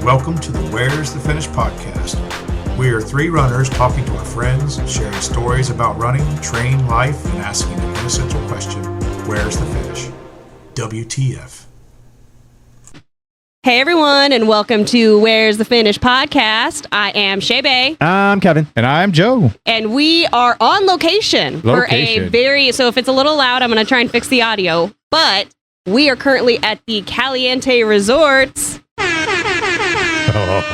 Welcome to the Where's the Finish podcast. We are three runners talking to our friends, sharing stories about running, training, life, and asking the essential question, where's the finish? WTF. Hey everyone, and welcome to Where's the Finish podcast. I am Shebe. I'm Kevin. And I'm Joe. And we are on location. For a so if it's a little loud, I'm going to try and fix the audio. But we are currently at the Caliente Resorts.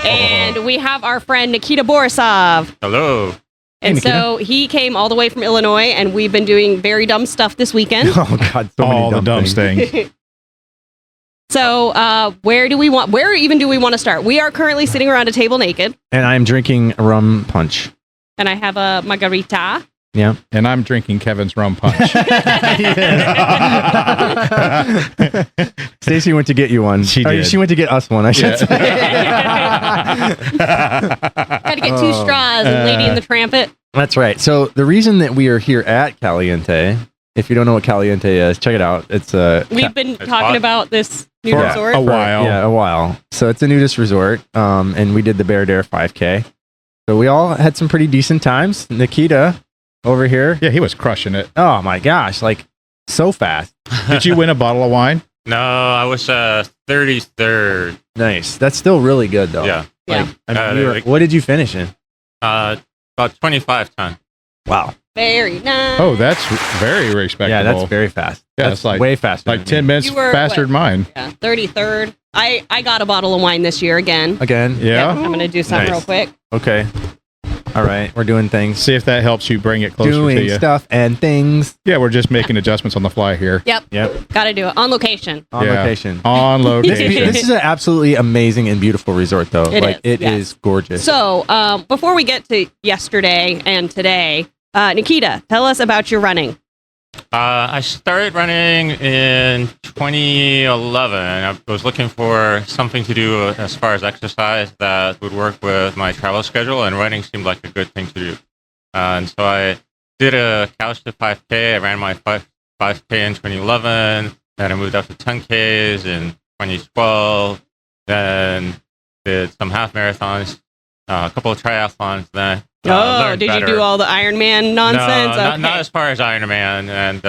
And we have our friend Nikita Borisov. Hello. And Hey, so he came all the way from Illinois, and we've been doing very dumb stuff this weekend. Oh God, so many All the dumb things. things. So where even do we want to start? We are currently sitting around a table naked, And I'm drinking rum punch. and I have a margarita. Yeah. And I'm drinking Kevin's rum punch. Stacey went to get you one. She Or did. She went to get us one, I should say. Got to get two straws and Lady in the Trampet. That's right. So the reason that we are here at Caliente, if you don't know what Caliente is, check it out. It's We've been talking hot. about this new For resort. a while. Yeah, a while. So it's a nudist resort, and we did the Bare Dare 5K. So we all had some pretty decent times. Nikita over here. Yeah, he was crushing it. Oh my gosh, like so fast. Did you win a bottle of wine? No, I was 33rd. Nice. That's still really good though. Yeah. Yeah. I mean, what did you finish in? About 25 ton. Wow. Very nice. Oh, that's very respectable. Yeah, that's very fast. Yeah, That's it's like- way faster. like than 10 me. minutes You were, faster what? than mine. Yeah, 33rd. I got a bottle of wine this year again. Again? Yeah. I'm going to do something Nice. real quick. Okay. All right. We're doing things. See if that helps you bring it closer to Doing you. stuff and things. Yeah, we're just making adjustments on the fly here. Yep. Yep. Got to do it on location. On Yeah. location. On This location. is an absolutely amazing and beautiful resort, though. It is, yes. is gorgeous. So before we get to yesterday and today, Nikita, tell us about your running. I started running in 2011. I was looking for something to do as far as exercise that would work with my travel schedule, and running seemed like a good thing to do. And so I did a couch to 5K. I ran my 5K in 2011. Then I moved up to 10Ks in 2012. Then did some half marathons, a couple of triathlons. Then learned did better. you do all the Ironman nonsense? No, Okay. not as far as Ironman. And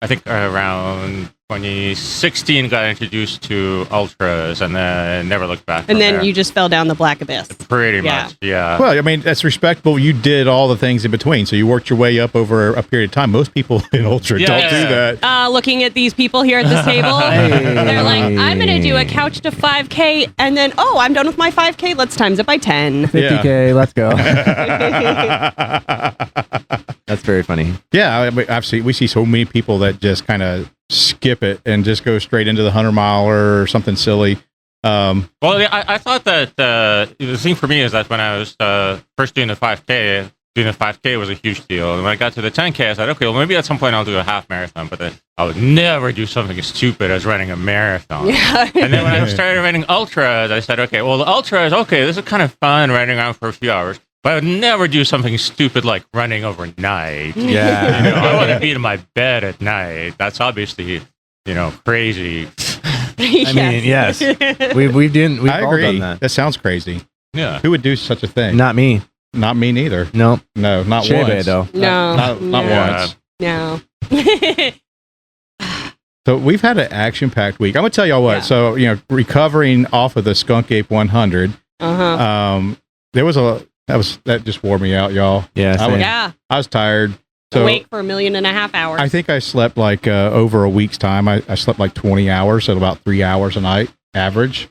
I think around 2016 got introduced to ultras, and then never looked back. And from then there. you just fell down the black abyss. Pretty Yeah. much, yeah. Well, I mean, that's respectable. You did all the things in between. So you worked your way up over a period of time. Most people in Ultra Yeah, don't yeah, do yeah. that. Looking at these people here at this table, they're like, I'm going to do a couch to 5K, and then, I'm done with my 5K. Let's times it by 10. 50K, let's go. That's very funny. Yeah, I mean, we see so many people that just kind of skip it and just go straight into the 100-miler or something silly. Well, I thought that the thing for me is that when I was first doing the 5K was a huge deal. And when I got to the 10K, I said, okay, well, maybe at some point I'll do a half marathon, but then I would never do something as stupid as running a marathon. Yeah. And then when I started running ultras, I said, okay, well, the ultras, okay, this is kind of fun running around for a few hours, but I would never do something stupid like running overnight. Yeah. I want to be in my bed at night. That's obviously, crazy. I mean, yes. We've I all agree. done that. That sounds crazy. Yeah. Who would do such a thing? Not me. Not me neither. No. No, not Shebe, once. though. No. Not No. once. No. So we've had an action-packed week. I'm gonna tell y'all what. Yeah. So recovering off of the Skunk Ape 100. Uh-huh. That just wore me out, y'all. Yeah. I same. Yeah. I was tired. So Awake for 1.5 million hours. I think I slept like over a week's time. I slept like 20 hours, so about 3 hours a night average.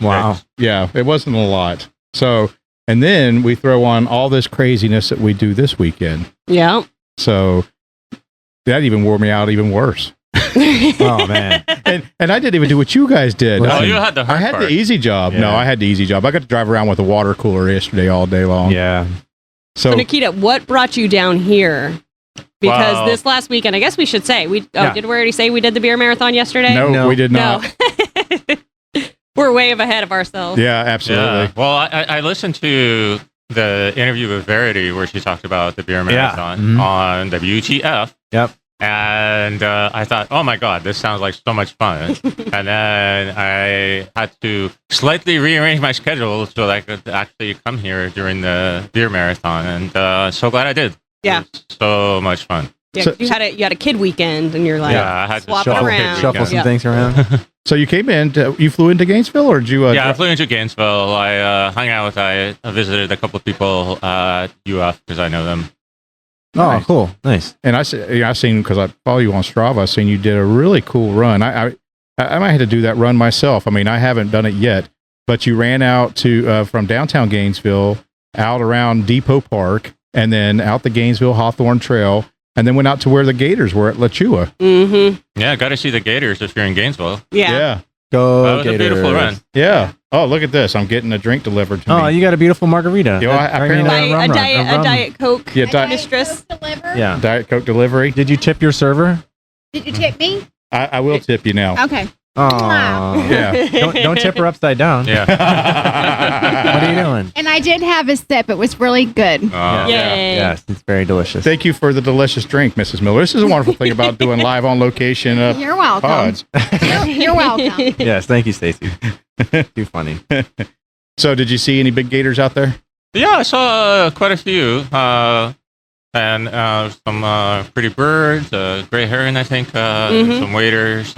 Wow. Yeah, it wasn't a lot. So, and then we throw on all this craziness that we do this weekend. Yeah. So that even wore me out even worse. Oh, man. And I didn't even do what you guys did. Well, you had the hard I had part. the easy job. Yeah. No, I had the easy job. I got to drive around with a water cooler yesterday all day long. Yeah. So So Nikita, what brought you down here? Because Wow. this last weekend, I guess we should say, Yeah. did we already say we did the beer marathon yesterday? no, we did not. No. We're way ahead of ourselves. Yeah, absolutely. Yeah. Well, I listened to the interview with Verity where she talked about the beer marathon Mhm. on WTF. Yep. And I thought, oh my God, this sounds like so much fun. And then I had to slightly rearrange my schedule so that I could actually come here during the beer marathon. And so glad I did. Yeah. It was so much fun. Yeah, you had a kid weekend, and you're like, I had to swap it around. Shuffle some things around. So you came in, you flew into Gainesville, or did you? I flew into Gainesville. I hung out I visited a couple of people at UF because I know them. Oh, Nice. cool. Nice. And I seen, because I follow you on Strava, I seen you did a really cool run. I might have to do that run myself. I mean, I haven't done it yet, but you ran out to from downtown Gainesville out around Depot Park, and then out the Gainesville Hawthorne Trail, and then went out to where the Gators were at La Chua. Mm-hmm. Yeah, got to see the Gators if you're in Gainesville. Yeah. Go That was Gators. a beautiful run. Yeah. Oh, look at this. I'm getting a drink delivered to me. Oh, you got a beautiful margarita. Yeah, well, apparently- A Diet Coke Yeah, mistress. Yeah. Diet Coke delivery. Did you tip your server? Did you tip me? I will tip you now. Okay. Oh, Yeah. don't tip her upside down. Yeah. What are you doing? And I did have a sip. It was really good. Yeah. Yay. Yes, it's very delicious. Thank you for the delicious drink, Mrs. Miller. This is a wonderful thing about doing live on location You're welcome. pods. You're welcome. Yes, thank you, Stacy. Too funny. So, did you see any big gators out there? Yeah, I saw quite a few. And some pretty birds, gray heron, I think, some waders.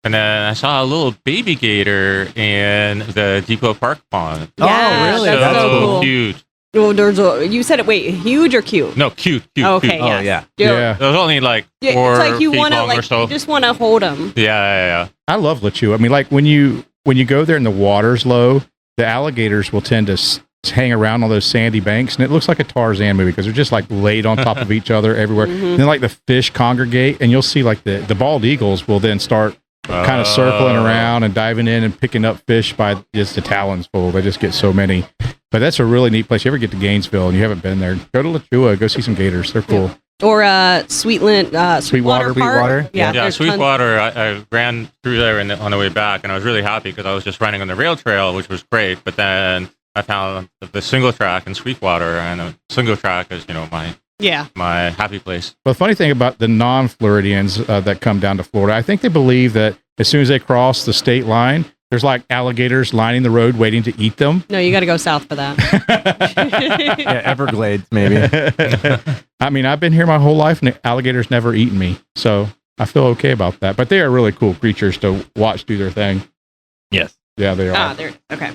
And then I saw a little baby gator in the Depot Park pond. Yeah, really? That's so cool. Huge. Well, you said it. Wait, huge or cute? No, cute. Okay. Cute. Oh, Yes. yeah. It was only like Yeah, 4 it's like you feet want to long or so. you just want to hold them. Yeah. I love La Chua. I mean, like when you go there and the water's low, the alligators will tend to hang around on those sandy banks, and it looks like a Tarzan movie because they're just like laid on top of each other everywhere. And then like the fish congregate, and you'll see like the bald eagles will then start kind of circling around and diving in and picking up fish by just the talons full. They just get so many. But that's a really neat place. You ever get to Gainesville and you haven't been there, go to La Chua, go see some gators. They're cool. Or Sweetwater Sweetwater. Park. Sweetwater? Yeah, Yeah, there's Sweetwater, I ran through there on the way back, and I was really happy because I was just running on the rail trail, which was great. But then I found the single track in Sweetwater, and the single track is, my happy place. Well, the funny thing about the non-Floridians that come down to Florida, I think they believe that as soon as they cross the state line, there's like alligators lining the road waiting to eat them. No, you got to go south for that. Yeah, Everglades, maybe. I mean, I've been here my whole life, and the alligators never eaten me, so I feel okay about that. But they are really cool creatures to watch do their thing. Yes. Yeah, they are. There. Okay.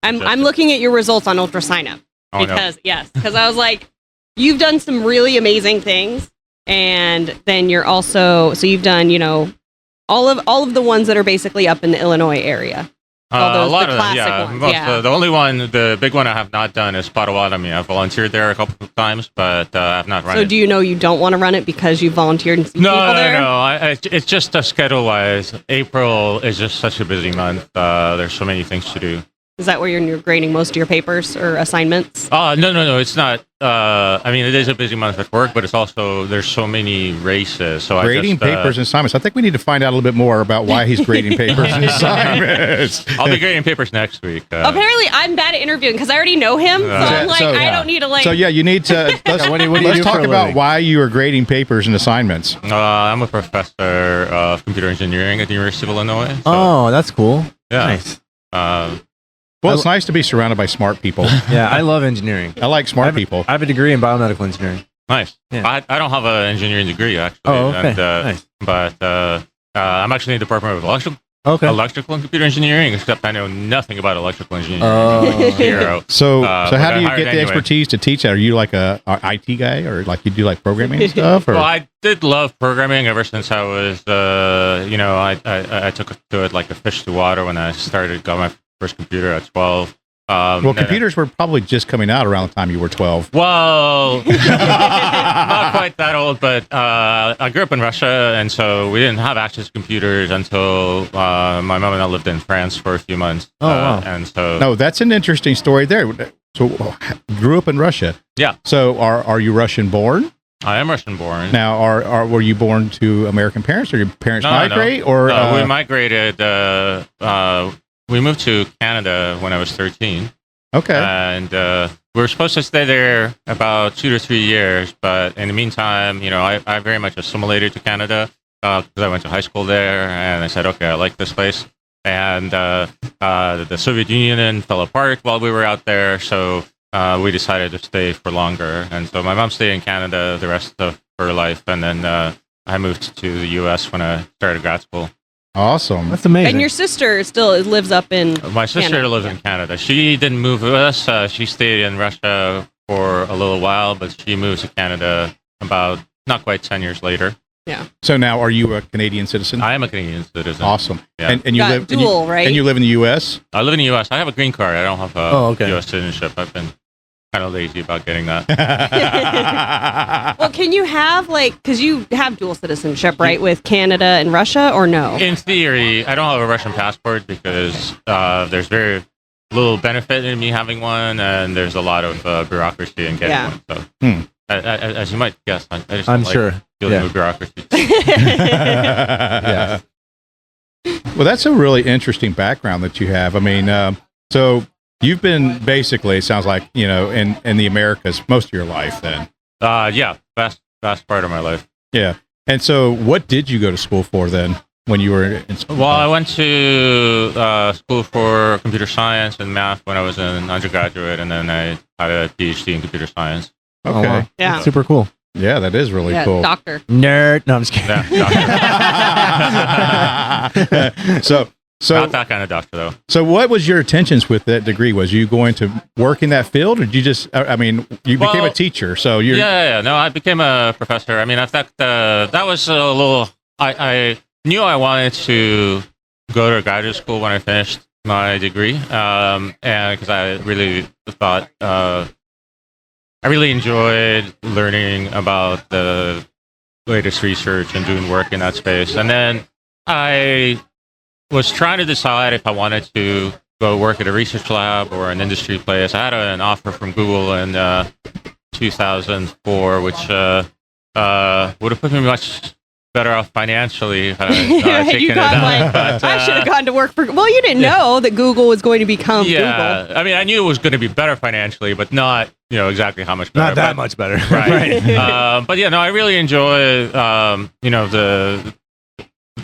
I'm looking at your results on Ultra Sign Up because I was like, you've done some really amazing things, and then you're also you've done all of the ones that are basically up in the Illinois area. A lot the of classic them, ones. yeah. The only one, the big one I have not done is Potawatomi. I've volunteered there a couple of times, but I've not run it. So do you know you don't want to run it because you volunteered and see people there? No. It's just schedule-wise. April is just such a busy month. There's so many things to do. Is that where you're grading most of your papers or assignments? No, it's not. I mean, it is a busy month at work, but it's also, there's so many races. So Grading papers and assignments. I think we need to find out a little bit more about why he's grading papers and assignments. I'll be grading papers next week. Apparently, I'm bad at interviewing because I already know him. So I'm like, I don't need to So yeah, you need to. Let's, what do you let's do talk for a about living? why you are grading papers and assignments. I'm a professor of computer engineering at the University of Illinois. So, Oh, that's cool. yeah. Nice. Well, it's nice to be surrounded by smart people. Yeah, I love engineering. I like smart people. I have a degree in biomedical engineering. Nice. Yeah. I don't have an engineering degree, actually. Oh, okay. And, Nice. But I'm actually in the Department of Electrical and Computer Engineering, except I know nothing about electrical engineering. Oh. Zero. So but how do you hired get the anyway. expertise to teach that? Are you like a IT guy, or like you do like programming and stuff? Or? Well, I did love programming ever since I was, I took to it like a fish to water when I got my first computer at 12. Well, computers were probably just coming out around the time you were 12. Well, not quite that old, but I grew up in Russia, and so we didn't have access to computers until my mom and I lived in France for a few months. Oh, wow. And so, No, that's an interesting story there. So, grew up in Russia. Yeah. So, are you Russian born? I am Russian born. Now, were you born to American parents, or your parents No. migrate? Or we migrated. We moved to Canada when I was 13. Okay. And we were supposed to stay there about 2 to 3 years, but in the meantime, I very much assimilated to Canada because I went to high school there, and I said, okay, I like this place. And the Soviet Union fell apart while we were out there, so we decided to stay for longer. And so my mom stayed in Canada the rest of her life, and then I moved to the U.S. when I started grad school. Awesome. That's amazing. And your sister still lives up in My sister Canada. lives in Canada. She didn't move with us. She stayed in Russia for a little while, but she moved to Canada about not quite 10 years later. Yeah. So now, are you a Canadian citizen? I am a Canadian citizen. Awesome. Yeah. And you Got live dual, right? And you live in the U.S. I live in the U.S. I have a green card. I don't have a okay. U.S. citizenship. I've been kind of lazy about getting that. Well, can you have because you have dual citizenship, right, with Canada and Russia, or no? In theory, I don't have a Russian passport because there's very little benefit in me having one, and there's a lot of bureaucracy in getting one. So, as you might guess, I just I'm don't sure. like dealing with bureaucracy. Yeah. Well, that's a really interesting background that you have. I mean, so you've been basically, it sounds like, in the Americas most of your life then. Yeah, vast part of my life. Yeah. And so what did you go to school for then when you were in school? Well, I went to school for computer science and math when I was an undergraduate, and then I had a PhD in computer science. Okay. Oh, wow. Yeah. That's super cool. Yeah, that is really cool. Doctor. Nerd. No, I'm just kidding. Yeah, So not that kind of doctor, though. So what was your intentions with that degree? Was you going to work in that field, or did you just, you became a teacher, so you're... Yeah. No, I became a professor. I mean, I thought that was a little... I knew I wanted to go to graduate school when I finished my degree, and because I really thought... I really enjoyed learning about the latest research and doing work in that space. And then I was trying to decide if I wanted to go work at a research lab or an industry place. I had an offer from Google in 2004, which would have put me much better off financially if I taken You it got up. But, I should have gone to work for. Well, you didn't know that Google was going to become Google. I mean, I knew it was going to be better financially, but not exactly how much better. Not that much better. Right. But yeah, no, I really enjoy the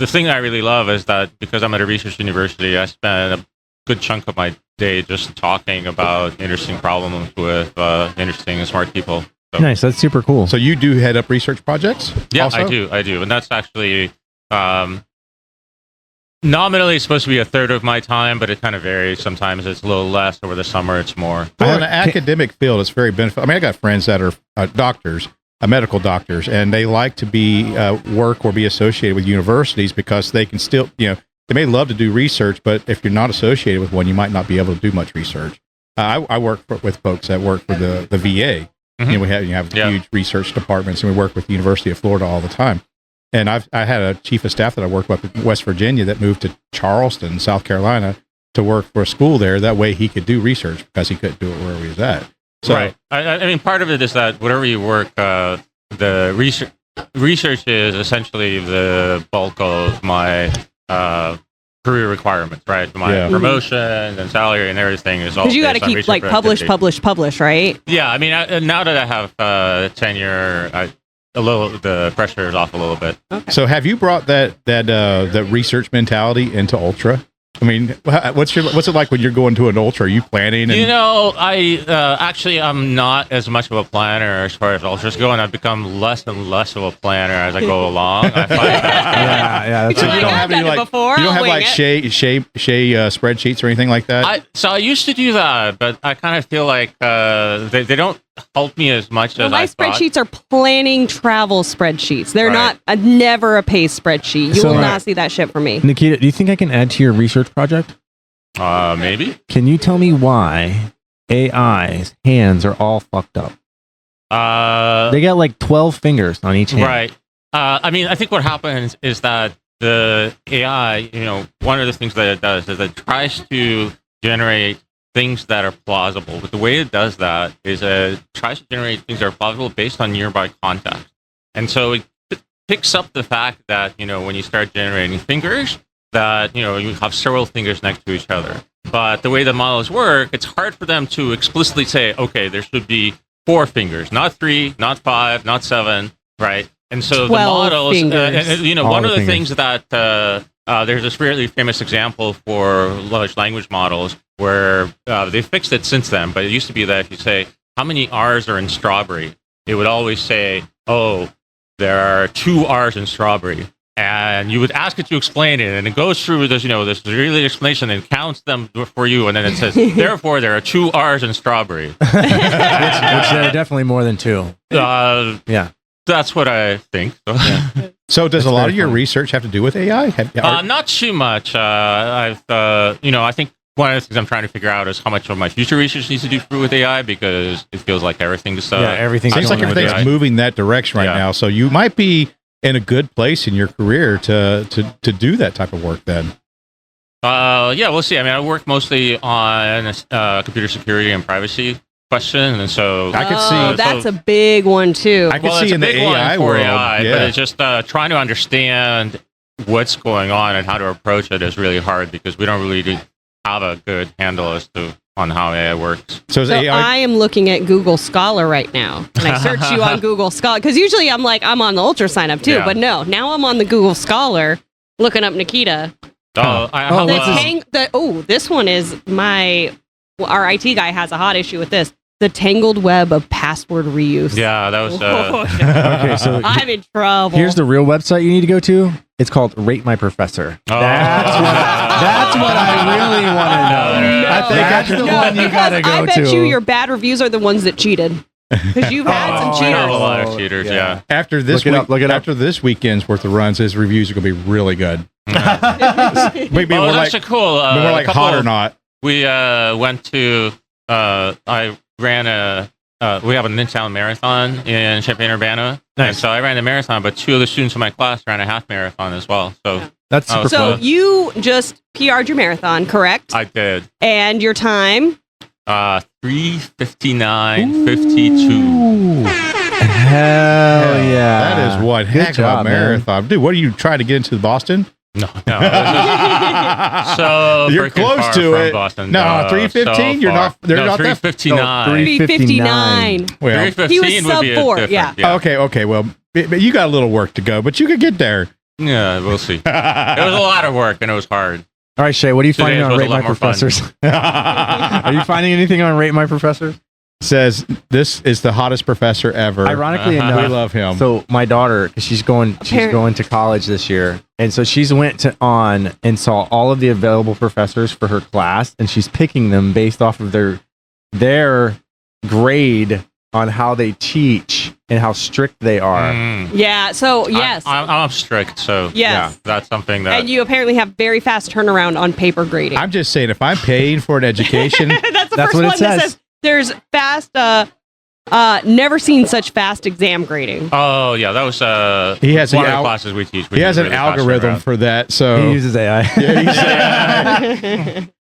thing I really love is that because I'm at a research university, I spend a good chunk of my day just talking about interesting problems with interesting and smart people. So, Nice. That's super cool. So you do head up research projects? yeah, also? I do. And that's actually nominally it's supposed to be a third of my time, but it kind of varies. Sometimes it's a little less. Over the summer, it's more. Well, in the academic field, it's very beneficial. I mean, I got friends that are doctors, medical doctors, and they like to be work or be associated with universities because they can still, they may love to do research, but if you're not associated with one, you might not be able to do much research. I work with folks that work for the VA. Mm-hmm. We have huge research departments, and we work with the University of Florida all the time. And I had a chief of staff that I worked with in West Virginia that moved to Charleston, South Carolina, to work for a school there. That way he could do research because he couldn't do it wherever he was at. So, right. I mean, part of it is that wherever you work, the research is essentially the bulk of my career requirements, right? My promotion and salary and everything is all because you got to based on keep like research publish, right? Yeah, I mean, now that I have tenure, the pressure is off a little bit. Okay. So have you brought that research mentality into Ultra? I mean, what's it like when you're going to an Ultra? Are you planning? I'm not as much of a planner as far as Ultras go, and I've become less and less of a planner as I go along. I find that, yeah. So you don't have any Shay spreadsheets or anything like that? So I used to do that, but I kind of feel like they don't help me as much as my I thought. spreadsheets are planning travel spreadsheets. They're not never a pay spreadsheet. You will not see that shit from me. Nikita, do you think I can add to your research project? Maybe. Can you tell me why AI's hands are all fucked up? They got like 12 fingers on each hand. Right. I mean, I think what happens is that the AI, one of the things that it does is it tries to generate things that are plausible. But the way it does that is it tries to generate things that are plausible based on nearby context. And so it picks up the fact that, when you start generating fingers, that, you have several fingers next to each other. But the way the models work, it's hard for them to explicitly say, okay, there should be 4 fingers, not 3, not 5, not 7, right? And so the models, one of the things that there's this really famous example for large language models where they fixed it since then. But it used to be that if you say, how many R's are in strawberry? It would always say, oh, there are 2 R's in strawberry. And you would ask it to explain it, and it goes through this, this really explanation and counts them for you, and then it says, therefore, there are 2 R's in strawberry. which are definitely more than 2. Yeah. That's what I think. So does a lot of your research have to do with AI? Not too much. I think one of the things I'm trying to figure out is how much of my future research needs to do with AI, because it feels like everything's everything seems like everything's moving that direction right now. So you might be in a good place in your career to do that type of work then. We'll see. I mean, I work mostly on computer security and privacy questions, and so I could see that's a big one too. I could see in the AI world, but it's just trying to understand what's going on and how to approach it is really hard, because we don't really have a good handle on how AI works. So I am looking at Google Scholar right now, and I search you on Google Scholar, because usually I'm on the Ultra sign up too, but no, now I'm on the Google Scholar looking up Nikita. This one is our IT guy has a hot issue with this. The tangled web of password reuse. Yeah, that was. Okay, so I'm in trouble. Here's the real website you need to go to. It's called Rate My Professor. Oh. That's what I really want to know. I think that's the one you gotta go to. I bet your bad reviews are the ones that cheated. Because you've had some cheaters. I know a lot of cheaters, yeah. After this after this weekend's worth of runs, his reviews are going to be really good. Maybe more that's like, cool. More like hot or not. We went to. I ran we have a Ninja Marathon in Champaign-Urbana. Nice. And so I ran the marathon, but 2 of the students in my class ran a half marathon as well. So that's super So fun. you just PR'd your marathon, correct? I did. And your time? 3:59:52. Hell yeah. That is one heck of a marathon. Dude, what are you trying to get into Boston? No. So you're close to it. Boston. No, 3:15. You're not. They're not 3:59. 3:59. Well, 3:15 he was would be sub 4. different. Yeah. Okay. Well, but you got a little work to go, but you could get there. Yeah, we'll see. It was a lot of work and it was hard. All right, Shay, what are you finding on was a Rate lot My more fun. Professors? Are you finding anything on Rate My Professors? Says this is the hottest professor ever. Ironically enough, we love him. So my daughter, because she's going to college this year, and so she's went on and saw all of the available professors for her class, and she's picking them based off of their grade on how they teach and how strict they are. Yeah. So yes, I'm strict. So yes. yeah, that's something that. And you apparently have very fast turnaround on paper grading. I'm just saying, if I'm paying for an education, that's the that's first what it one that says there's fast. Never seen such fast exam grading. Oh yeah, that was he has one of the classes we teach. He has an algorithm for that, so He uses AI.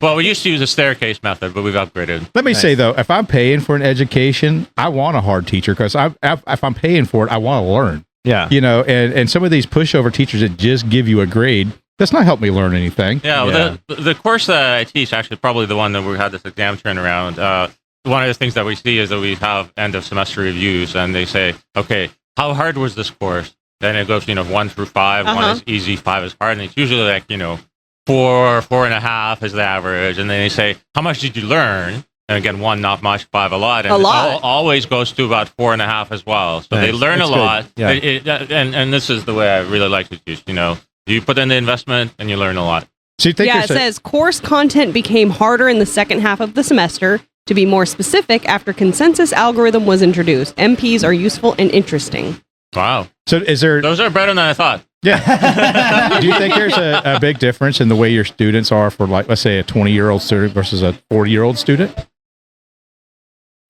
Well, we used to use a staircase method, but we've upgraded. Let me say though, if I'm paying for an education, I want a hard teacher, because if I'm paying for it, I want to learn. Yeah, and some of these pushover teachers that just give you a grade, that's not help me learn anything. Yeah, well, the course that I teach, actually probably the one that we had this exam turnaround. One of the things that we see is that we have end of semester reviews, and they say, okay, how hard was this course? Then it goes, 1 through 5. 1 is easy, 5 is hard, and it's usually like 4, 4.5 is the average. And then they say, how much did you learn? And again, 1 not much, 5 a lot, and a lot. It always goes to about 4.5 as well. So they learn a lot. Yeah. And this is the way I really like to teach. You put in the investment and you learn a lot. So you think it says course content became harder in the second half of the semester. To be more specific, after consensus algorithm was introduced, MPs are useful and interesting. Wow. So those are better than I thought. Yeah. Do you think there's a big difference in the way your students are for, like, let's say a 20-year-old student versus a 40-year-old student?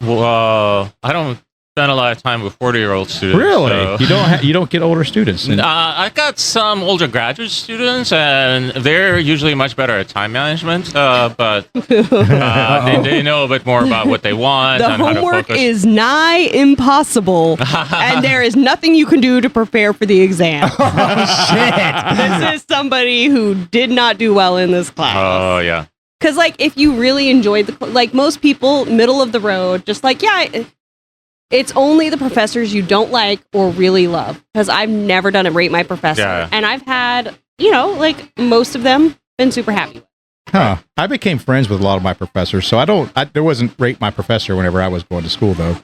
Well, I don't spent a lot of time with 40-year-old students. Really? So. You don't get older students. I got some older graduate students, and they're usually much better at time management. But they know a bit more about what they want. The and how to homework focus. is nigh impossible, and there is nothing you can do to prepare for the exam. Oh shit! This is somebody who did not do well in this class. Oh yeah. Because, like, if you really enjoyed like most people, middle of the road, just like, yeah, it's only the professors you don't like or really love. Because I've never done a rate my professor. Yeah. And I've had, like most of them been super happy. Huh. I became friends with a lot of my professors, so there wasn't rate my professor whenever I was going to school, though.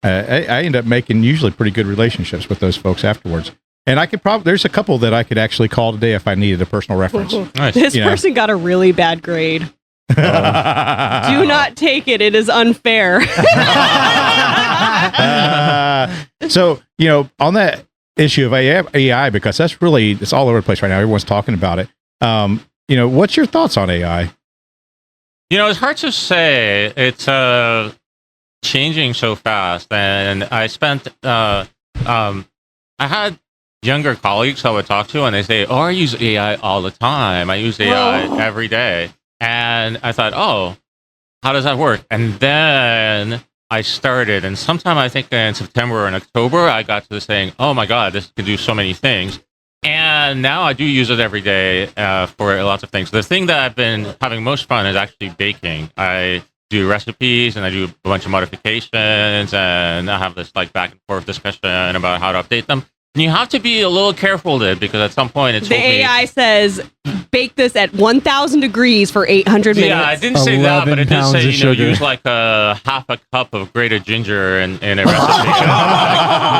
I ended up making usually pretty good relationships with those folks afterwards. And I could there's a couple that I could actually call today if I needed a personal reference. Nice. This person got a really bad grade. Do not take it. It is unfair. So, on that issue of AI, because it's all over the place right now. Everyone's talking about it. What's your thoughts on AI? It's hard to say. It's changing so fast. And I had younger colleagues I would talk to, and they say, I use AI all the time. I use AI every day. And I thought, how does that work? And then I started, and sometime I think in September or in October, I got to saying, oh my God, this can do so many things. And now I do use it every day for lots of things. The thing that I've been having most fun is actually baking. I do recipes and I do a bunch of modifications, and I have this back and forth discussion about how to update them. And you have to be a little careful with it, because at some point it's the AI says bake this at 1,000 degrees for 800 minutes. Yeah, I didn't say that, but it did say use a half a cup of grated ginger in a recipe.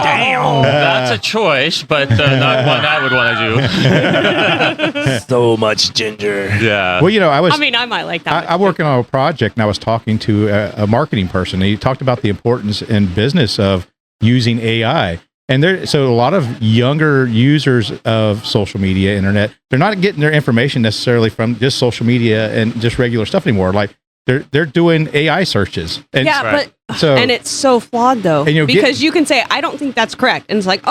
Damn, that's a choice, but not one I would want to do. So much ginger. Yeah. Well, I might like that. I'm working on a project, and I was talking to a marketing person. And he talked about the importance in business of using AI. And so a lot of younger users of social media, internet, they're not getting their information necessarily from just social media and just regular stuff anymore. Like they're doing AI searches. And and it's so flawed though, because you can say, I don't think that's correct. And it's like,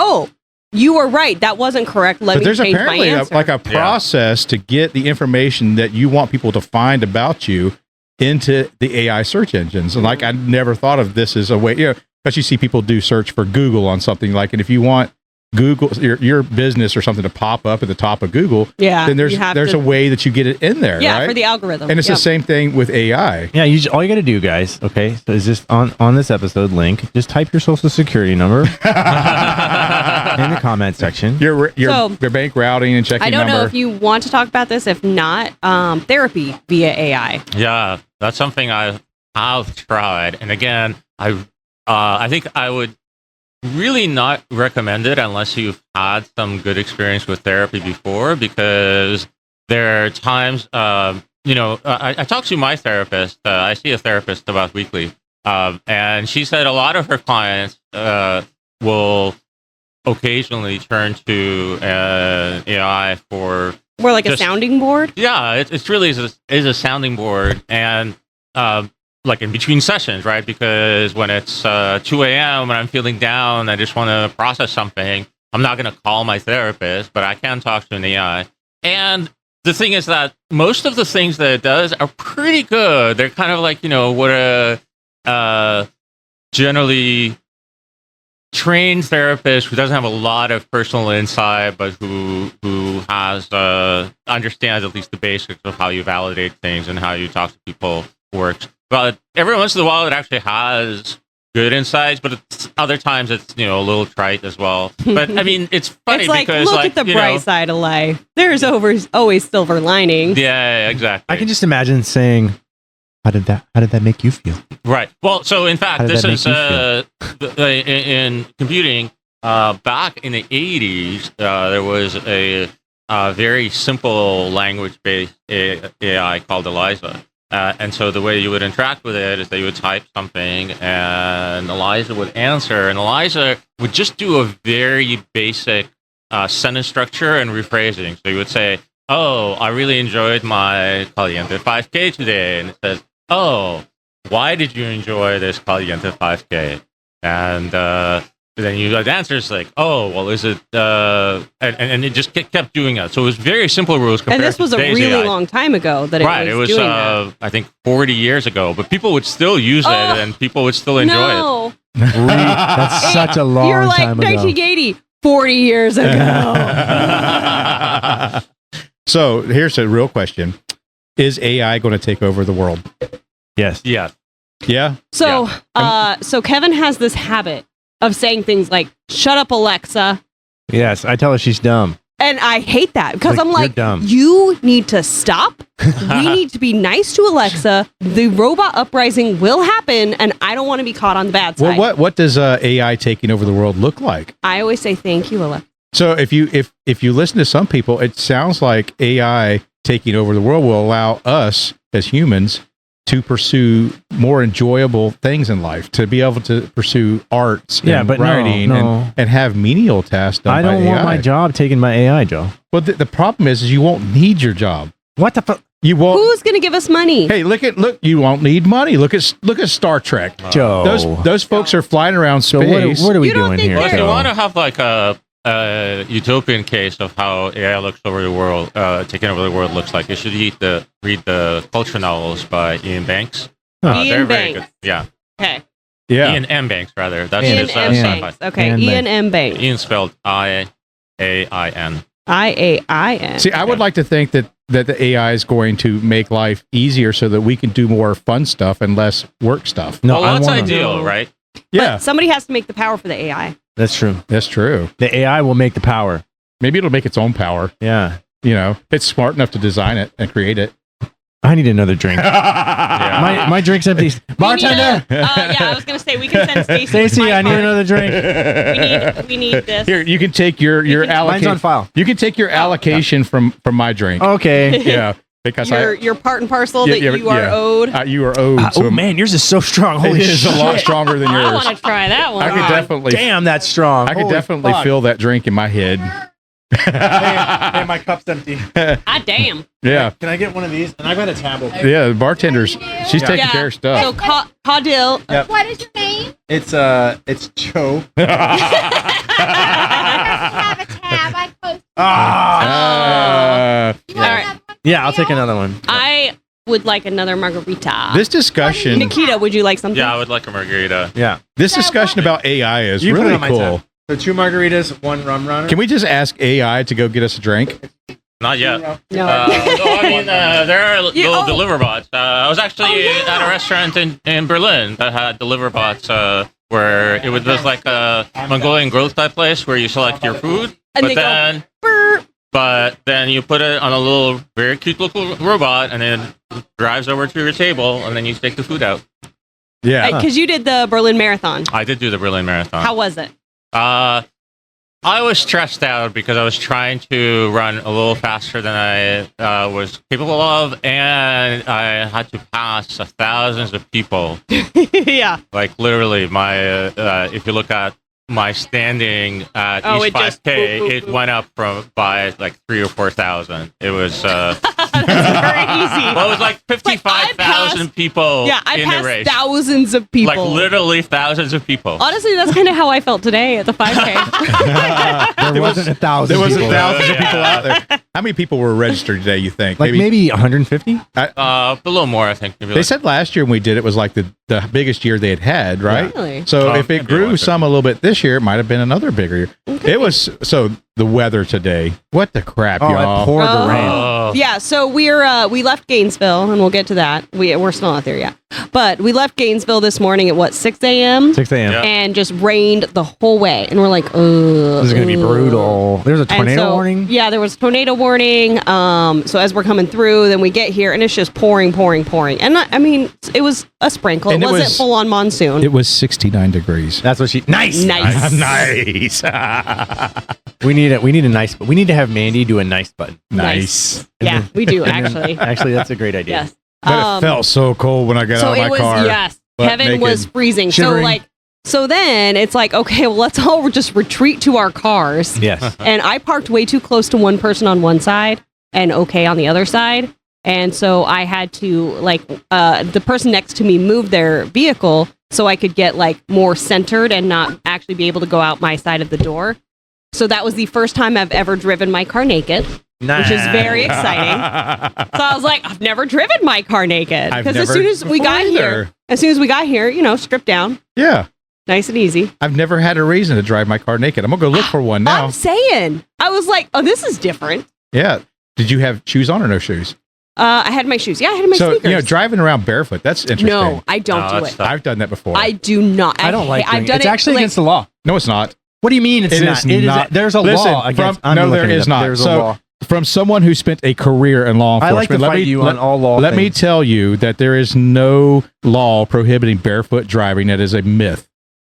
you were right. That wasn't correct. Let me change my answer. But there's apparently a process to get the information that you want people to find about you into the AI search engines. And I never thought of this as a way, because you see people do search for Google on something and if you want Google, your business or something to pop up at the top of Google, then there's a way that you get it in there, right? For the algorithm. And it's the same thing with AI. Yeah, all you got to do, guys, okay, so is just on this episode link, just type your social security number in the comment section. Your bank routing and checking number. I don't know if you want to talk about this. If not, therapy via AI. Yeah, that's something I've tried. And again, I think I would really not recommend it unless you've had some good experience with therapy before, because there are times, I talk to my therapist. I see a therapist about weekly, and she said a lot of her clients will occasionally turn to AI for more like a sounding board. Yeah, it's really is a sounding board, and in between sessions, right? Because when it's 2 a.m. and I'm feeling down, I just want to process something, I'm not going to call my therapist, but I can talk to an AI. And the thing is that most of the things that it does are pretty good. They're kind of what a generally trained therapist who doesn't have a lot of personal insight, but who has understands at least the basics of how you validate things and how you talk to people works. But every once in a while, it actually has good insights, but other times it's a little trite as well. But I mean, it's funny because look at the bright side of life. There's always silver linings. Yeah, exactly. I can just imagine saying, How did that make you feel? Right. Well, so in fact, this is in computing. Back in the 80s, there was a very simple language-based AI called Eliza. And so the way you would interact with it is that you would type something and Eliza would answer. And Eliza would just do a very basic sentence structure and rephrasing. So you would say, oh, I really enjoyed my Caliente 5K today. And it says, oh, why did you enjoy this Caliente 5K? And then you got answers like, oh, well, is it, and it just kept doing that. So it was very simple rules compared And this was to a today's really AI. long time ago that It was doing that. I think 40 years ago, but people would still use it and people would still enjoy it. No. That's such a long You're like time ago. 1980, 40 years ago. So here's a real question: is AI going to take over the world? Yes. Yeah. Yeah. So, so Kevin has this habit of saying things like, shut up, Alexa. Yes. I tell her she's dumb. And I hate that because Like, I'm you're like, dumb. you need to stop. We need to be nice to Alexa. The robot uprising will happen, and I don't want to be caught on the bad side. Well, what does AI taking over the world look like? I always say thank you, Alexa. So if you listen to some people, it sounds like AI taking over the world will allow us as humans to pursue more enjoyable things in life, to be able to pursue arts and but writing no. And have menial tasks done I by don't want AI. my job taken by AI, Joe. Well, the problem is you won't need your job. What the fuck? You won't. Who's going to give us money? Hey, look! You won't need money. Look at Star Trek. Joe. Those folks are flying around So space. what are we You don't doing think here, Well, if you Joe? want to have like a utopian case of how AI looks over the world, taking over the world looks like, you should read the culture novels by Ian Banks. Ian they're very Banks. good. Yeah. Okay. Yeah. Ian M. Banks, rather. That's Ian his M. sci-fi. Banks. Okay. Ian Ian M. Banks. Ian spelled I-A-I-N. IAIN. See, I would like to think that the AI is going to make life easier so that we can do more fun stuff and less work stuff. No, Well, I that's wanna- ideal, right? Yeah, But somebody has to make the power for the AI. That's true. that's true. The AI will make the power. Maybe it'll make its own power. Yeah. You know, it's smart enough to design it and create it. I need another drink. Yeah. My drink's empty. Bartender. Yeah, I was going to say, we can send Stacey. Stacy, I need another drink. We need this. Here, you can take your Mine's on allocation. file. You can take your allocation from my drink. Okay. Yeah, because your part and parcel Yeah, that yeah, you are yeah. owed. you are owed. Oh man, yours is so strong. Holy it is shit. a lot stronger than I yours. want to try that one. I could definitely, Damn, that's strong. I could Holy definitely fuck. feel that drink in my head. Hey, my cup's empty. Ah, damn. Yeah, Can I get one of these? And I got a tablet. yeah. The bartender's she's taking Yeah. care of stuff. So, Caudill. Yep. What is your name? It's Joe. I have a tab. I post. You want All right. another one? Yeah, I'll take another one. I would like another margarita. This discussion, Nikita, would you like something? Yeah, I would like a margarita. Yeah. this discussion about AI is You put it really on my cool. tab. So 2 margaritas, 1 rum runner. Can we just ask AI to go get us a drink? Not yet. No. No, I mean, there are You- little oh. deliver bots. I was actually Oh, yeah. at a restaurant in Berlin that had deliver bots where it was just like a Mongolian growth type place where you select your food, And they go, "Burp." but then you put it on a little, very cute little robot, and then it drives over to your table, and then you take the food out. Yeah. Because you did the Berlin Marathon. I did do the Berlin Marathon. How was it? I was stressed out because I was trying to run a little faster than I was capable of, and I had to pass thousands of people. Yeah. Like literally, my if you look at my standing at Oh, each it just 5K, boop, boop, it boop. went up by like 3,000 or 4,000. It was That's very easy. well, it was like 55,000 people Yeah, I in the passed race. thousands of people. Like literally thousands of people. Honestly, that's kind of how I felt today at the 5K. There wasn't 1,000 There was people. thousands of Yeah. people out there. How many people were registered today, you think? Like maybe 150? A little more, I think. Maybe They like, said last year when we did it was like the biggest year they had, right? Really? So Oh, if it maybe grew it was. some a little bit this year, it might have been another bigger year. It was so the weather today. What the crap, Oh, y'all? it poured Oh. the rain. oh, Yeah, so we left Gainesville, and we'll get to that. We're still not there yet, but we left Gainesville this morning at what 6 a.m. 6 a.m. Yeah. and just rained the whole way, and we're like, This is going to be brutal. There's a And tornado so- warning? Yeah, there was a tornado warning. So as we're coming through, then we get here, and it's just pouring. And I mean, it was a sprinkle. And It it wasn't was- full on monsoon. It was 69 degrees. That's what she... Nice! Nice. Nice. We need a nice... We need to have Mandy do a nice button. Nice. Yeah, we do actually. Actually, that's a great idea. Yes. But it felt so cold when I got So out of my it was car. yes. butt Kevin was naked, freezing. shivering. So then it's like, okay, well, let's all just retreat to our cars. Yes. And I parked way too close to one person on one side and okay on the other side. And so I had to the person next to me move their vehicle so I could get like more centered and not actually be able to go out my side of the door. So that was the first time I've ever driven my car naked, which is very exciting. So I was like, I've never driven my car naked, because as soon as we got here, you know, stripped down. Yeah. Nice and easy. I've never had a reason to drive my car naked. I'm going to go look for one now. I'm saying. I was like, oh, this is different. Yeah. Did you have shoes on or no shoes? I had my shoes. Yeah, I had my sneakers. So, you know, driving around barefoot, that's interesting. No, I don't do it. I've done that before. I do not. I don't like I've it. done It's it actually against the law. No, it's not. What do you mean it's not? It is. There's a law against. No, there is not. There's a so, law. from someone who spent a career in law enforcement, I like to fight you on all law. Let me tell you that there is no law prohibiting barefoot driving. That is a myth.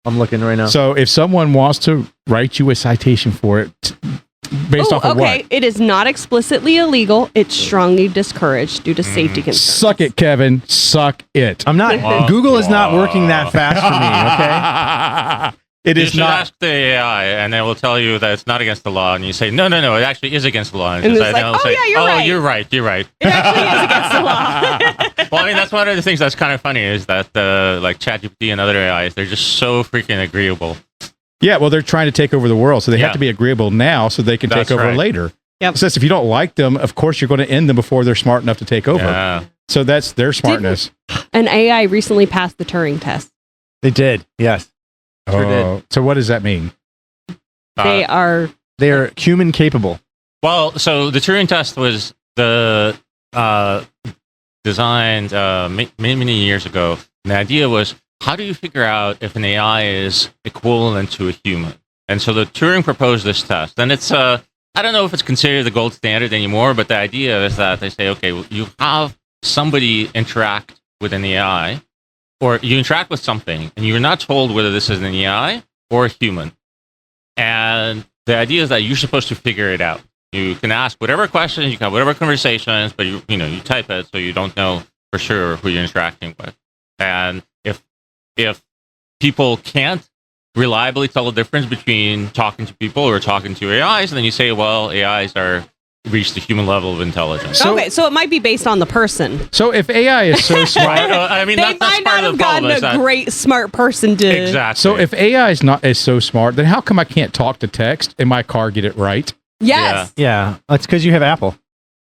I'm looking right now. So if someone wants to write you a citation for it, based off of what? It is not explicitly illegal. It's strongly discouraged due to safety concerns. Suck it, Kevin. Suck it. I'm not. Google is not working that fast for me. Okay. It you is should not. ask the AI, and they will tell you that it's not against the law. And you say, no, it actually is against the law. And it's like, oh, yeah, you're right. You're right. You're right. It actually is against the law. Well, I mean, that's one of the things that's kind of funny is that like ChatGPT and other AIs, they're just so freaking agreeable. Yeah, well, they're trying to take over the world, so they have to be agreeable now so they can take over later. Yep. It says if you don't like them, of course you're going to end them before they're smart enough to take over. Yeah. So that's their smartness. An AI recently passed the Turing test. They did. Yes. Sure did. So what does that mean? They are human capable. Well, so the Turing test was designed many years ago. And the idea was, how do you figure out if an AI is equivalent to a human? And so the Turing proposed this test. And it's, I don't know if it's considered the gold standard anymore, but the idea is that they say, okay, well, you have somebody interact with an AI, or you interact with something, and you're not told whether this is an AI or a human. And the idea is that you're supposed to figure it out. You can ask whatever questions, you can have whatever conversations, but you type it so you don't know for sure who you're interacting with. And if people can't reliably tell the difference between talking to people or talking to AIs, then you say, well, AIs are reached the human level of intelligence. So it might be based on the person. So if AI is so smart, I mean, they that's might part not of the have problem. gotten a great smart person to Exactly. So if AI is so smart, then how come I can't talk to text and my car get it right? Yes. Yeah. That's because you have Apple.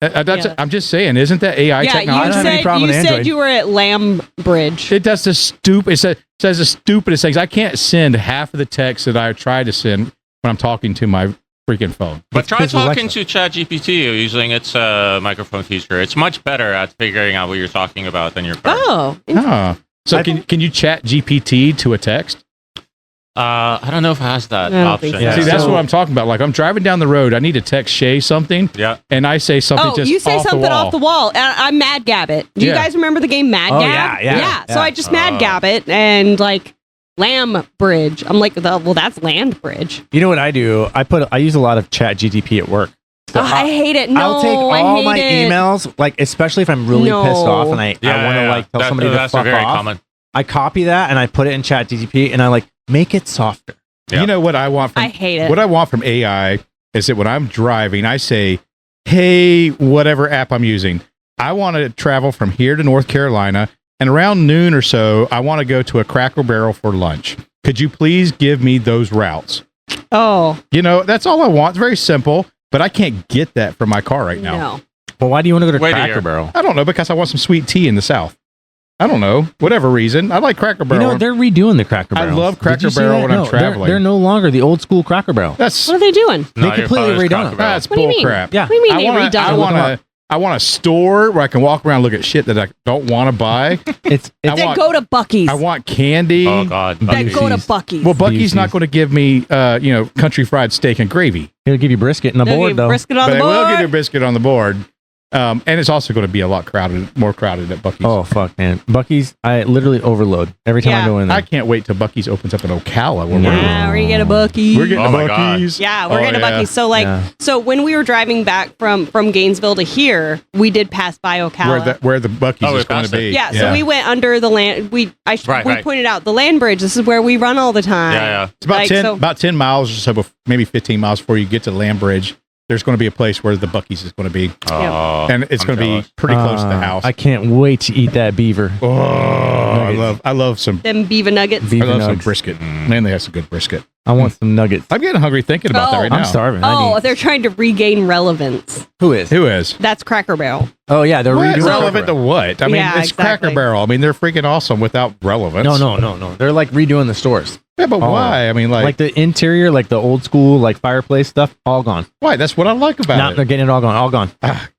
I'm just saying, isn't that AI technology? You said you were at Lambridge. It does the stupid. It says the stupidest things. I can't send half of the text that I try to send when I'm talking to my freaking phone. But try talking to ChatGPT using its microphone feature. It's much better at figuring out what you're talking about than your phone. Oh. So can you chat GPT to a text? I don't know if it has that option. Yeah. See, that's what I'm talking about. Like, I'm driving down the road. I need to text Shay something. Yeah. And I say something just you say off something the wall. off the wall. I'm Mad Gabbit. Do you guys remember the game Mad Gab? Yeah. So I just Mad Gabbit and like Lambridge. I'm like, well, that's Land Bridge. You know what I do? I use a lot of Chat GTP at work. So I hate it. No, I'll take all my emails, like especially if I'm really pissed off and I want to like tell somebody to fuck off. Common. I copy that and I put it in Chat GTP and I like make it softer. Yeah. You know what I want from I hate it. What I want from AI is that when I'm driving, I say, hey, whatever app I'm using, I want to travel from here to North Carolina, and around noon or so, I want to go to a Cracker Barrel for lunch. Could you please give me those routes? Oh. You know, that's all I want. It's very simple, but I can't get that from my car right now. No. Well, why do you want to go to Cracker Barrel? I don't know, because I want some sweet tea in the South. I don't know. Whatever reason. I like Cracker Barrel. You know, they're redoing the Cracker Barrel. I love Cracker Barrel when I'm traveling. They're no longer the old school Cracker Barrel. What are they doing? They completely redone it. That's What do you mean? bullcrap. Yeah. What do you mean they redone it? I want a store where I can walk around and look at shit that I don't want to buy. Then go to Buc-ee's. I want candy. Oh, God. Then go to Buc-ee's. Well, Buc-ee's not going to give me, country fried steak and gravy. He'll give you brisket on the board, though. Brisket on But the they will board. give you brisket on the board. And it's also going to be a lot more crowded at Buc-ee's. Oh, fuck, man. Buc-ee's, I literally overload every time I go in there. I can't wait till Buc-ee's opens up in Ocala. We're gonna get a Buc-ee's. We're getting a Buc-ee's. Yeah, we're getting a Buc-ee's. So so when we were driving back from Gainesville to here, we did pass by Ocala. Where the Buc-ee's is going to be. Yeah, so we went under the land. We pointed out the land bridge. This is where we run all the time. Yeah. It's about 10 miles or so, maybe 15 miles before you get to Land Bridge. there's going to be a place where the Buc-ee's is going to be. Oh, And it's going to be pretty close to the house. I can't wait to eat that beaver. Oh, I love some Them beaver nuggets. Beaver I love some nuggets. brisket. Man, they have some good brisket. I want some nuggets. I'm getting hungry thinking about that right now. I'm starving. Oh, they're trying to regain relevance. Who is? Who is? That's Cracker Barrel. Oh yeah, they're What? redoing Relevant to what? I mean, Yeah, it's Cracker exactly. Barrel. I mean, they're freaking awesome without relevance. No. They're like redoing the stores. Yeah, but Oh. why? I mean, Like the interior, like the old school, like fireplace stuff, all gone. why? That's what I like about Now it. they're getting it all gone. All gone.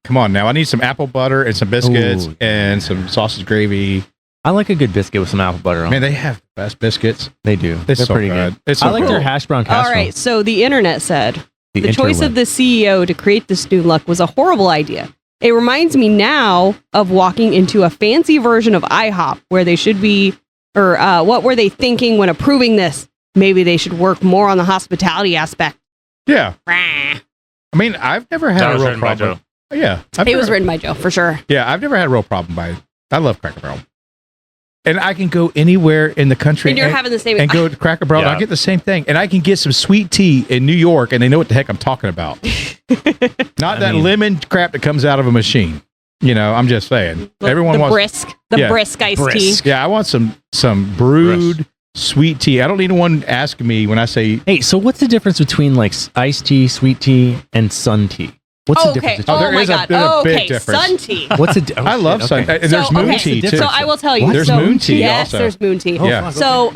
Come on now. I need some apple butter and some biscuits Ooh. and some sausage gravy. I like a good biscuit with some apple butter on. Man, they have the best biscuits. They do. It's They're so pretty good. good. It's so I like good. their hash brown casserole. All right, so the internet said the choice interweb. of the CEO to create this new look was a horrible idea. It reminds me now of walking into a fancy version of IHOP where they should be, or what were they thinking when approving this? Maybe they should work more on the hospitality aspect. Yeah. Rah. I mean, I've never had That a was real written by problem. Joe. Yeah. It was written by Joe, for sure. Yeah, I've never had a real problem by it. I love Cracker Barrel. And I can go anywhere in the country And you're having the same... and go to Cracker Barrel. And Yeah. I get the same thing. And I can get some sweet tea in New York, and they know what the heck I'm talking about. Not that mean- lemon crap that comes out of a machine. You know, I'm just saying. Everyone the wants brisk, the Yeah. brisk iced tea. Yeah, I want some brewed sweet tea. I don't need anyone asking me when I say Hey, so what's the difference between like iced tea, sweet tea, and sun tea? What's the Okay. difference? Oh, Oh, there my is a- God. there's a big Okay. difference. Sun tea. What's the? I love sun. There's moon tea too. So I will tell you. What? There's so, moon tea yes, also. there's moon tea. Yeah. So,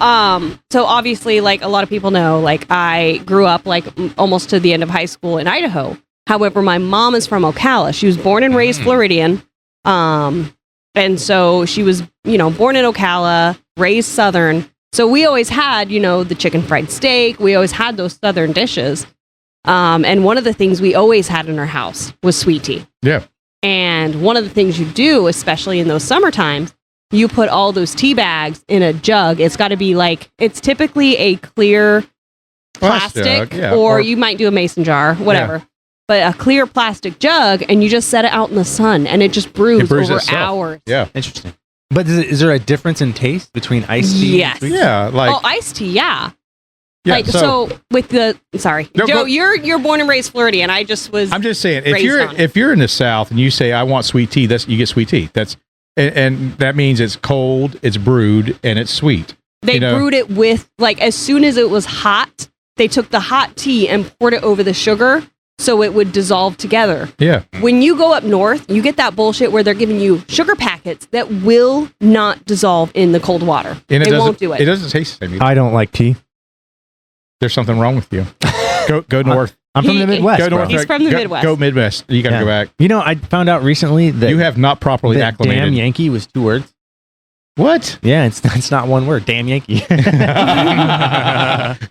so obviously, like a lot of people know, like I grew up like almost to the end of high school in Idaho. However, my mom is from Ocala. She was born and raised Floridian. And so she was, born in Ocala, raised Southern. So we always had, the chicken fried steak. We always had those Southern dishes. And one of the things we always had in our house was sweet tea. Yeah. And one of the things you do, especially in those summer times, you put all those tea bags in a jug. It's got to be it's typically a clear plastic, yeah. or you might do a mason jar, whatever. But a clear plastic jug, and you just set it out in the sun, and it just brews over itself. hours. Yeah. Interesting. But is there a difference in taste between iced tea? Yes. And sweet tea? Yeah, like iced tea, yeah. yeah, So with the No, Joe, go- you're born and raised Floridian. I just was. I'm just saying, raised on it. if you're in the South and you say I want sweet tea, you get sweet tea. And that means it's cold, it's brewed, and it's sweet. They brewed it with as soon as it was hot, they took the hot tea and poured it over the sugar so it would dissolve together. Yeah. When you go up north, you get that bullshit where they're giving you sugar packets that will not dissolve in the cold water. And They won't do it. It doesn't taste the same either. I don't like tea. There's something wrong with you. Go north. I'm from He- the Midwest. Go bro. north. He's from the Go- Midwest. Go Midwest. You got to Yeah. go back. I found out recently that You have not properly that acclimated. damn Yankee was 2 words. What? Yeah, it's not one word. Damn Yankee.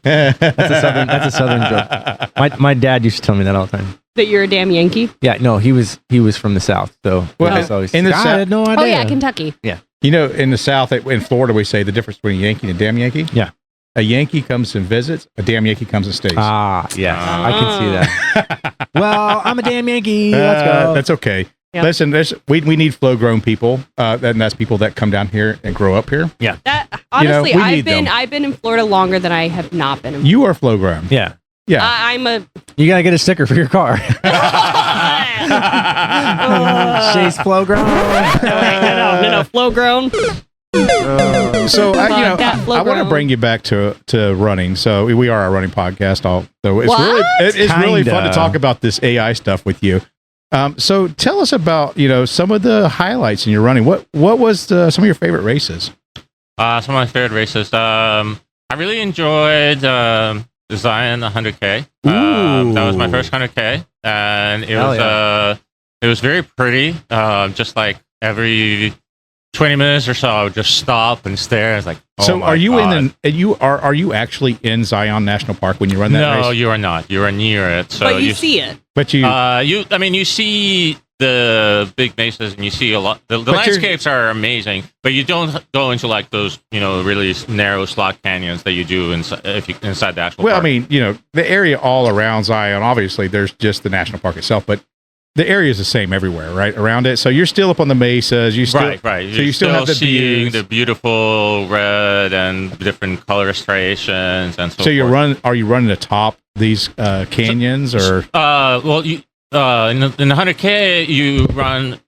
That's a southern joke. My dad used to tell me that all the time. That you're a damn Yankee. Yeah, no, he was from the South, so Well, he was always in the I South- had no idea. Oh yeah, Kentucky. You know, in the South, in Florida, we say the difference between a Yankee and a damn Yankee. Yeah. A Yankee comes and visits. A damn Yankee comes and stays. Ah, yes, I can see that. Well, I'm a damn Yankee. Let's go. That's okay. Yep. Listen, we need flow grown people, and that's people that come down here and grow up here. That honestly, we need them. I've been in Florida longer than I have not been in. You are flow grown. Yeah, Yeah. I'm a you gotta get a sticker for your car. Chase Flow Grown. no, flow grown. So that flow I want to grown. bring you back to running. So we are a running podcast. So it's What? it's really fun to Kinda. talk about this AI stuff with you. So tell us about some of the highlights in your running. What was some of your favorite races? Some of my favorite races. I really enjoyed Zion 100K. That was my first 100K, and it was very pretty. Just like every 20 minutes or so, I would just stop and stare. It's like, oh So my are you God. are you actually in Zion National Park when you run that race? No, you are not. You are near it. So But you see it. But you you see the big mesas and you see a lot. The But you're- landscapes are amazing, but you don't go into like those, really narrow slot canyons that you do inside the actual well, park. I mean, the area all around Zion. Obviously, there's just the national park itself, but the area is the same everywhere, right around it. So you're still up on the mesas. You still right. So you still have the seeing views. the beautiful red and different color striations and so. So you're forth. running. Are you running atop these canyons or? Well, you in the 100K you run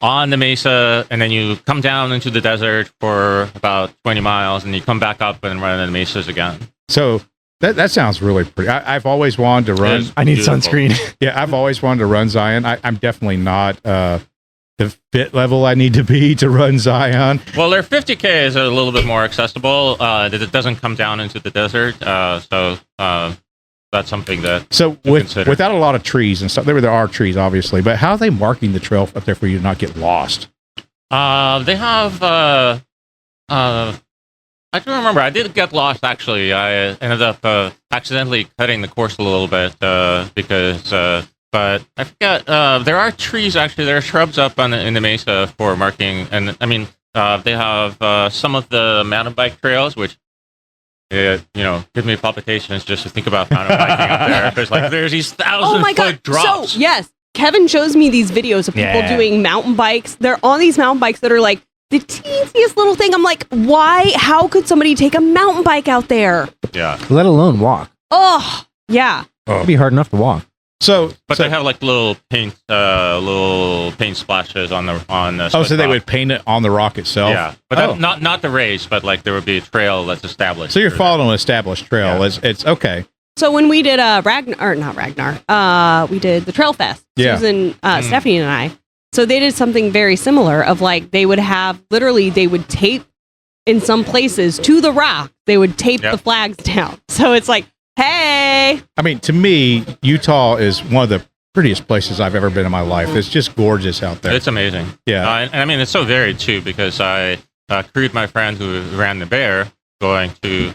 on the mesa, and then you come down into the desert for about 20 miles, and you come back up and run in the mesas again. So that sounds really pretty. I've always wanted to run. I need Beautiful. sunscreen. Yeah, I've always wanted to run Zion. I'm definitely not the fit level I need to be to run Zion. Well, their 50K is a little bit more accessible. It doesn't come down into the desert, so that's something that. So without a lot of trees and stuff, there are trees obviously, but how are they marking the trail up there for you to not get lost? They have. I do remember. I did get lost actually. I ended up accidentally cutting the course a little bit because. But I forget. There are trees actually. There are shrubs up in the mesa for marking, and I mean they have some of the mountain bike trails, which give me palpitations just to think about mountain biking up there. Because there's these 1,000-foot drops. So yes, Kevin shows me these videos of people doing mountain bikes. They're on these mountain bikes that are like the teeniest little thing. I'm like, why? How could somebody take a mountain bike out there? Yeah. Let alone walk. Oh, yeah. It'd be hard enough to walk. But they have little paint splashes on the. So they would paint it on the rock itself. Yeah, but not the race, but there would be a trail that's established. So you're following an established trail. Yeah. It's okay. So when we did we did the Trail Fest. Yeah. Susan, Stephanie, and I. So they did something very similar. Of they would have they would tape in some places to the rock. They would tape the flags down. So it's like. Hey! I mean, to me, Utah is one of the prettiest places I've ever been in my life. It's just gorgeous out there. It's amazing. Yeah. And I mean, it's so varied, too, because I crewed my friend who ran the Bear going to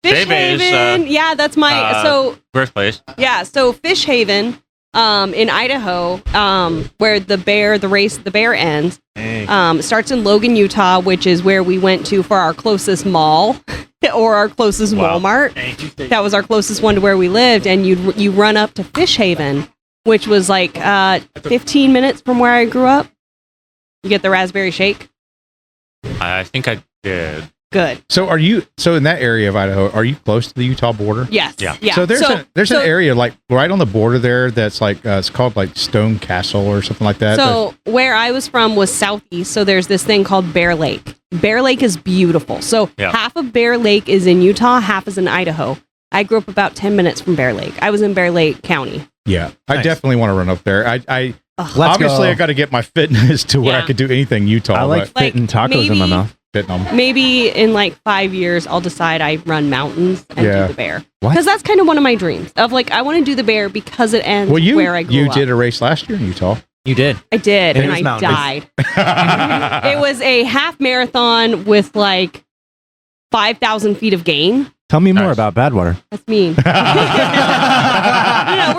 Fish Haven. Yeah, that's my... birthplace. Yeah, so Fish Haven in Idaho, where the Bear ends, starts in Logan, Utah, which is where we went to for our closest mall. Or our closest Walmart. That was our closest one to where we lived, and you run up to Fish Haven, which was 15 minutes from where I grew up. You get the raspberry shake. I think I did. Good. So in that area of Idaho, are you close to the Utah border? Yes. Yeah. So there's an area right on the border there that's it's called Stone Castle or something like that. So where I was from was southeast. So there's this thing called Bear Lake. Bear Lake is beautiful. So half of Bear Lake is in Utah, half is in Idaho. I grew up about 10 minutes from Bear Lake. I was in Bear Lake County. Yeah. Nice. I definitely want to run up there. I Let's got to get my fitness to where I could do anything Utah. I like fitting tacos in my mouth. Maybe in 5 years, I'll decide I run mountains and do the Bear. Because that's kind of one of my dreams of I want to do the Bear because it ends where I grew up. You did a race last year in Utah. You did. I did, and I died. It was a half marathon with 5,000 feet of gain. Tell me more about Badwater. That's mean. We're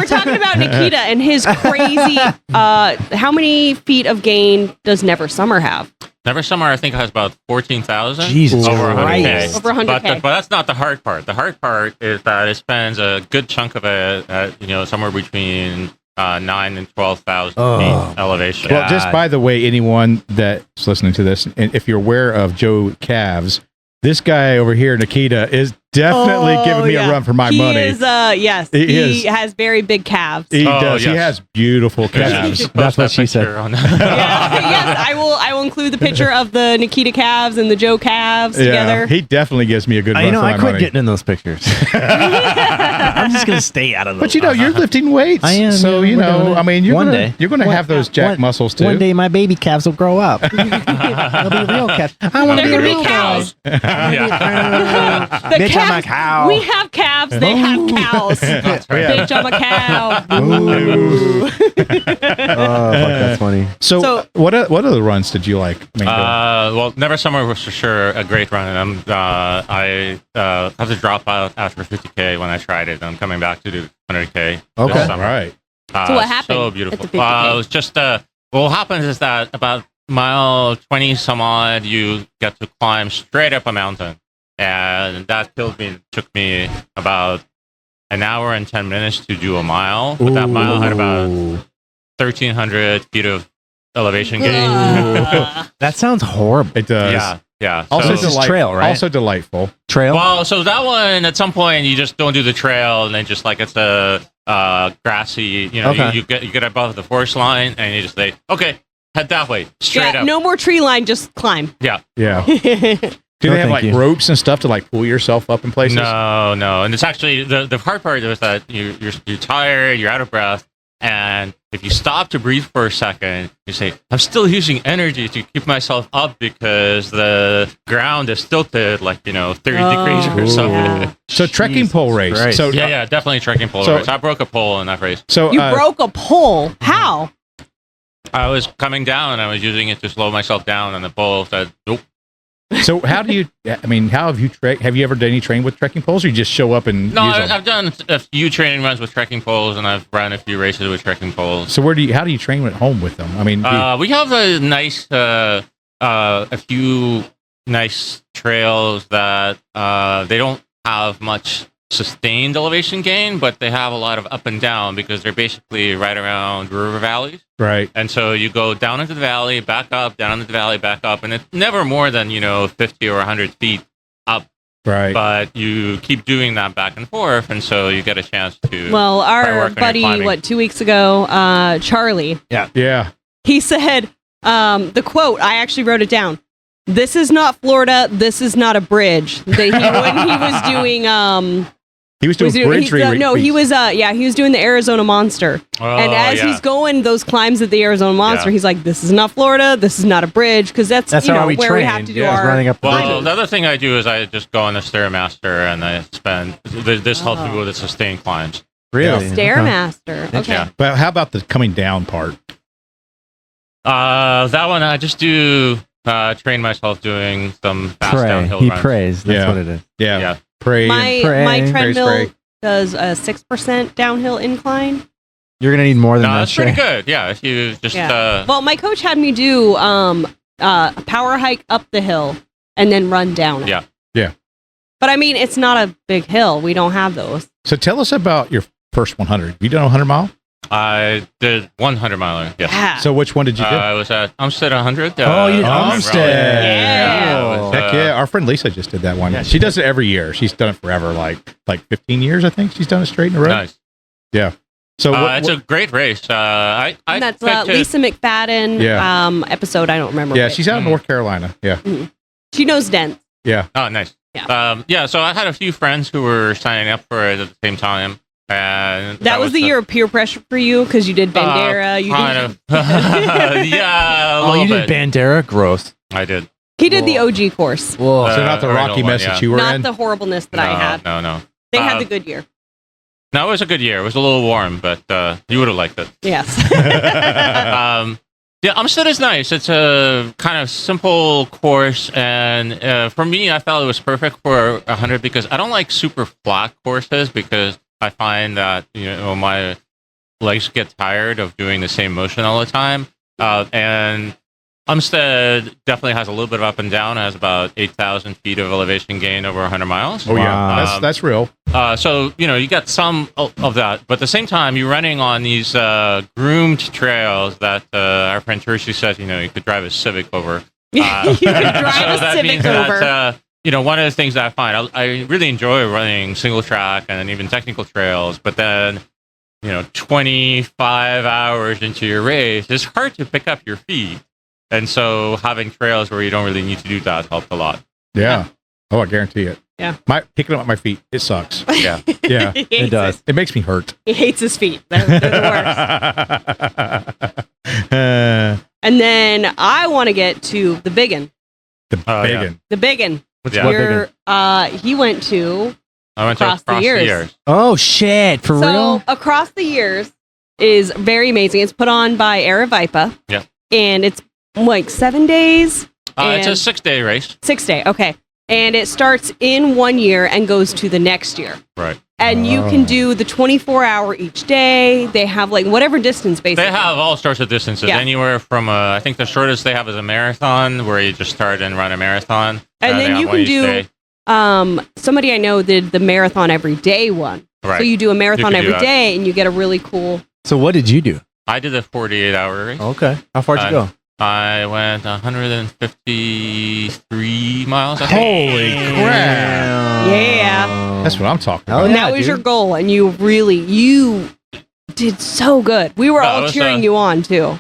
talking about Nikita and his crazy. How many feet of gain does Never Summer have? Never Summer, I think, has about 14,000. Jesus over 100K. Over 100K. But that's not the hard part. The hard part is that it spends a good chunk of it at, somewhere between 9,000 and 12,000 feet elevation. Well, just by the way, anyone that's listening to this, and if you're aware of Joe Calves, this guy over here, Nikita, is definitely giving me a run for my money. Yes, he has very big calves. He does. Yes. He has beautiful calves. That's what she said. Yes, I will include the picture of the Nikita calves and the Joe calves together. He definitely gives me a good run for my money. I quit getting in those pictures. I'm just gonna stay out of them. But you're lifting weights. I am. So you're gonna have those jack muscles too. One day my baby calves will grow up. They'll be real calves. I want to be real cows. Bitch, I'm a cow. We have calves. They have cows. Bitch, I'm a cow. That's funny. So what other runs did you like? Well, Never Summer was for sure a great run, and I have to drop out after 50K when I tried it. I'm coming back to do 100K. Okay, all right. So what happened? So beautiful. It was just what happens is that about mile 20 some odd, you get to climb straight up a mountain. And that killed me. It took me about an hour and 10 minutes to do a mile. But that mile had about 1,300 feet of elevation gain. That sounds horrible. It does. Yeah. Yeah. Also this is trail, right? Also delightful. Trail. Well, so that one at some point you just don't do the trail, and then just like it's a grassy, Okay. you get above the forest line, and you just say, okay, head that way, straight up. No more tree line, just climb. Yeah. Yeah. Do they have like ropes and stuff to like pull yourself up in places? No, and it's actually the hard part is that you're tired, you're out of breath, and if you stop to breathe for a second, you say, I'm still using energy to keep myself up because the ground is tilted like 30 degrees or something. Yeah. So trekking pole race. Christ. So Yeah, definitely trekking pole race. I broke a pole in that race. So You broke a pole. How? I was coming down, and I was using it to slow myself down, and the pole said, nope. So how do you? I mean, how have you have you ever done any training with trekking poles, or you just show up and No, use them? I've done a few training runs with trekking poles, and I've run a few races with trekking poles. So how do you train at home with them? I mean, We have a nice, a few nice trails that they don't have much sustained elevation gain, but they have a lot of up and down because they're basically right around river valleys. right. And so you go down into the valley, back up, down into the valley, back up, and it's never more than 50 or 100 feet up. Right. But you keep doing that back and forth, and so you get a chance to. Well, work our on your buddy, climbing. 2 weeks ago, Charlie, Yeah. he said, the quote, I actually wrote it down. This is not Florida. This is not a bridge. When he was doing, He was doing bridge he was doing the Arizona Monster. Oh, And as yeah. he's going those climbs at the Arizona Monster, Yeah. he's like, this is not Florida. This is not a bridge. Because that's how we where trained. we have to do Yeah, our running up the Well, bridges. the other thing I do is I just go on the Stairmaster, and I spend. This helps me with the sustained climbs. Really? Stairmaster. Okay. Yeah. But how about the coming down part? That one I just do. Train myself doing some fast Pray. downhill He runs. prays. That's Yeah. what it is. Yeah. Yeah. Pray. My Pray. treadmill Pray. does a 6% downhill incline. You're gonna need more than No, that. that's pretty Shay. good. Yeah, if you just Yeah. Well, my coach had me do a power hike up the hill and then run down it. Yeah. Yeah. But I mean, it's not a big hill. We don't have those. So tell us about your first 100. Have you done a 100 mile? I did 100 miler. Yes. Yeah. So which one did you do? I was at Umstead 100. Oh, you did Umstead. Umstead. Yeah. it was, Heck yeah. Our friend Lisa just did that one. Yeah, she does it every year. She's done it forever, like 15 years, I think. She's done it straight in a row. Nice. Yeah. So It's a great race. I And that's picked it- Lisa McFadden Yeah. episode. I don't remember. yeah, it. she's out in North Carolina. Yeah. She knows dents. Yeah. Oh, nice. Yeah. So I had a few friends who were signing up for it at the same time. And That was the year of peer pressure for you because you did Bandera. Kind of. Yeah, a Oh, little you bit. did Bandera? Gross. I did. He did the OG course, Whoa. So not the original rocky one, mess yeah. that you were not in. the horribleness that I had. No. They had the good year. No, it was a good year. It was a little warm, but you would have liked it. Yes. Yeah, Umstead is nice. It's a kind of simple course, and for me, I felt it was perfect for 100 because I don't like super flat courses because I find that my legs get tired of doing the same motion all the time. And Umstead definitely has a little bit of up and down. It has about 8,000 feet of elevation gain over 100 miles. Oh, yeah. Wow. That's real. So, you get some of that. But at the same time, you're running on these groomed trails that our friend Tershi says, you could drive a Civic over. You could drive so a that Civic means over. that, one of the things that I find, I really enjoy running single track and even technical trails. But then, 25 hours into your race, it's hard to pick up your feet. And so having trails where you don't really need to do that helped a lot. Yeah. Oh, I guarantee it. Yeah. Picking up my feet, it sucks. Yeah. Yeah. He hates It does. It makes me hurt. He hates his feet. They're the worst. And then I want to get to the biggin. The Oh, yeah. biggin. The biggin. Yeah. What biggin? He went to I went to Across the across the years. years. Oh, shit. For so real? Across the Years is very amazing. It's put on by Aravipa. Yeah. And it's like 7 days. It's a And- 6-day race. 6 day. Okay. And it starts in 1 year and goes to the next year. Right. And you can do the 24-hour each day. They have like whatever distance basically. They have all sorts of distances. Yeah. Anywhere from, I think the shortest they have is a marathon where you just start and run a marathon. And they then have you one can each do, day. somebody I know did the marathon every day one. Right. So you do a marathon You can do every that. day and you get a really cool. So what did you do? I did a 48-hour race. Okay. How far did you go? I went 153 miles. I think. Holy crap! Yeah. That's what I'm talking Oh, about. And yeah, that was dude. your goal, and you did so good. We were That all was, cheering you on too.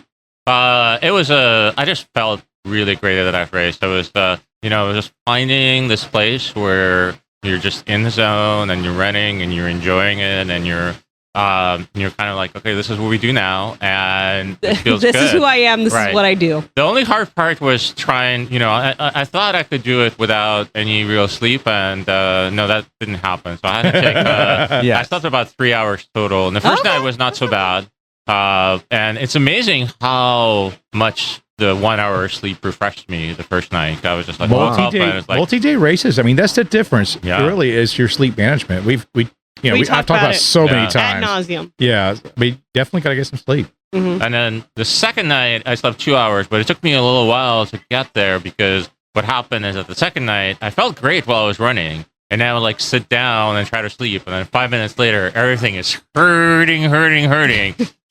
It was I just felt really great at that race. It was just finding this place where you're just in the zone and you're running and you're enjoying it and you're kind of like, okay, this is what we do now, and it feels This good. is who I am. This Right. is what I do. The only hard part was trying, I thought I could do it without any real sleep, and no, that didn't happen. So I had to take, Yes. I slept about 3 hours total. And the first night was not so bad. And it's amazing how much the 1 hour sleep refreshed me the first night. I was just like, woke up and it's like, Multi-day races. I mean, that's the difference. Yeah. It really is your sleep management. I've talked talked about about it it so many Yeah. Ad times. nauseum. Yeah, we definitely got to get some sleep. Mhm. And then the second night, I slept 2 hours, but it took me a little while to get there because what happened is that the second night, I felt great while I was running. And then I would sit down and try to sleep. And then 5 minutes later, everything is hurting.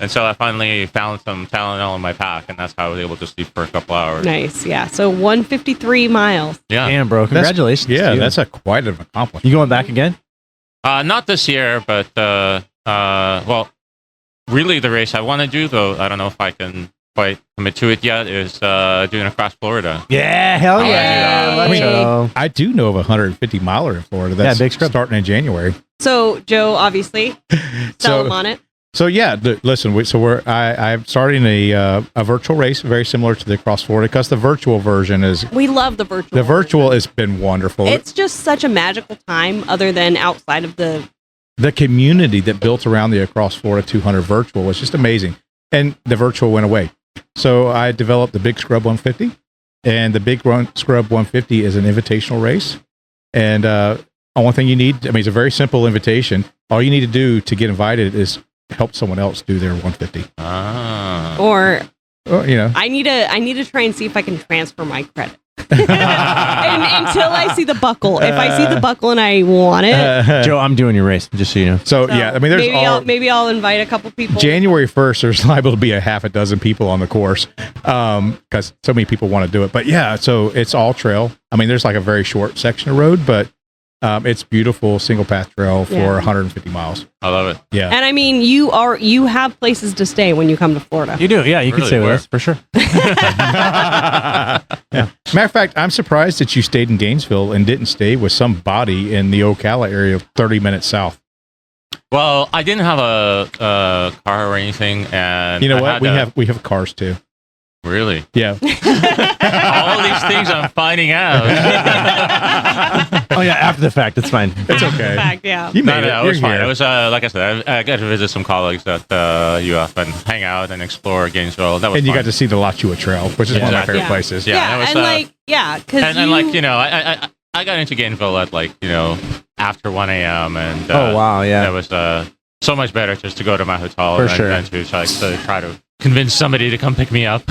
And so I finally found some Tylenol in my pack. And that's how I was able to sleep for a couple hours. Nice. Yeah. So 153 miles. Yeah. Damn, bro. Congratulations. Yeah, to you. that's quite an accomplishment. You going back again? Not this year, but, really the race I want to do, though, I don't know if I can quite commit to it yet, is doing across Florida. Yeah, hell yeah. I mean, So- I do know of a 150 miler in Florida. That's big scrub. starting in January. So Joe, obviously, sell him on it. So yeah, listen. I'm starting a virtual race, very similar to the Across Florida, because the virtual version is We love the virtual. the virtual has been wonderful. It's just such a magical time, other than outside of the. The community that built around the Across Florida 200 virtual was just amazing, and the virtual went away. So I developed the Big Scrub 150, and the Big Scrub 150 is an invitational race, and only thing you need, it's a very simple invitation. All you need to do to get invited is help someone else do their 150. Ah. Or Well, I need to try and see if I can transfer my credit. And until I see the buckle, if I see the buckle and I want it, Joe, I'm doing your race, just so you know. So yeah, there's maybe I'll invite a couple people. January 1st, there's liable to be a half a dozen people on the course because so many people want to do it. But yeah, so it's all trail. There's a very short section of road, but it's beautiful single path trail for 150 miles. I love it. Yeah. And you have places to stay when you come to Florida. You do, yeah. You can Really, stay with where? us for sure. Yeah. Matter of fact, I'm surprised that you stayed in Gainesville and didn't stay with somebody in the Ocala area 30 minutes south. Well, I didn't have a car or anything, and You know I what? had We have cars too. really Yeah. all these things I'm finding out. Oh, yeah, after the fact. It's fine. It's okay. In fact, yeah. You made No, it. it was You're fine. here. It was like I said, I got to visit some colleagues at UF and hang out and explore Gainesville. That was And you fun. got to see the La Chua Trail, which is one of my Exactly. favorite Yeah. places. Yeah, Yeah, it was, and because and I got into Gainesville at after 1 a.m. and Oh, wow, yeah. that was so much better just to go to my hotel For than, sure. than to try to convince somebody to come pick me up.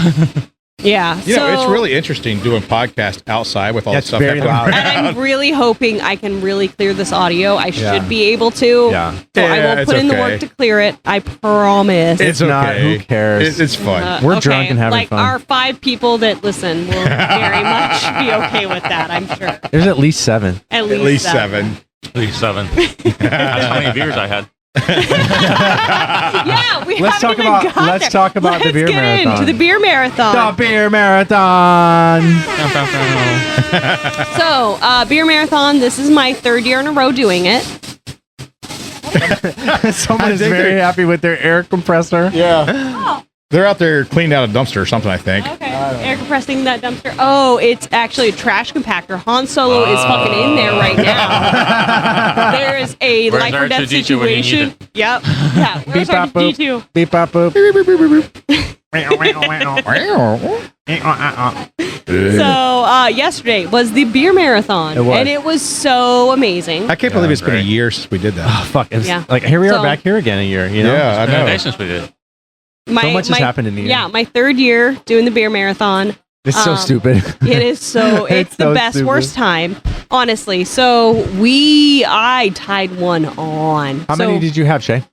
yeah. It's really interesting doing podcasts outside with all That's the stuff very happening loud. And I'm really hoping I can really clear this audio. I Yeah. should be able to. Yeah. So I Yeah, will it's put in the okay. work to clear it. I promise. It's not. okay. Who cares? It's fun. We're drunk and having fun. Our 5 people that listen will very much be okay with that, I'm sure. There's at least 7. At At least 7. At least 7. That's how many beers I had. Yeah, we Let's haven't talk even about- got let's there. talk about the Let's beer get marathon. into the beer marathon. The beer marathon. So, beer marathon. This is my 3rd year in a row doing it. Someone I is think very they're- happy with their air compressor. Yeah. They're out there cleaning out a dumpster or something, I think. Okay, air compressing that dumpster. Oh, it's actually a trash compactor. Han Solo is fucking in there right now. There is a Where's life or death R2-D2 when you need situation. Yep. Yeah. Where's Beep, bop, boop. R2-D2? Beep, bop, boop. So yesterday was the beer marathon, It was. and it was so amazing. I can't believe it's been a great. year since we did that. Oh, fuck. It's Yeah. Like, here we are So- back here again a year, you know? Yeah, I know. Since we did. So much has happened in the year. Yeah, my 3rd year doing the beer marathon. It's so Um, stupid. It is so. It's the so best stupid. worst time, honestly. So I tied one on. How many did you have, Shay?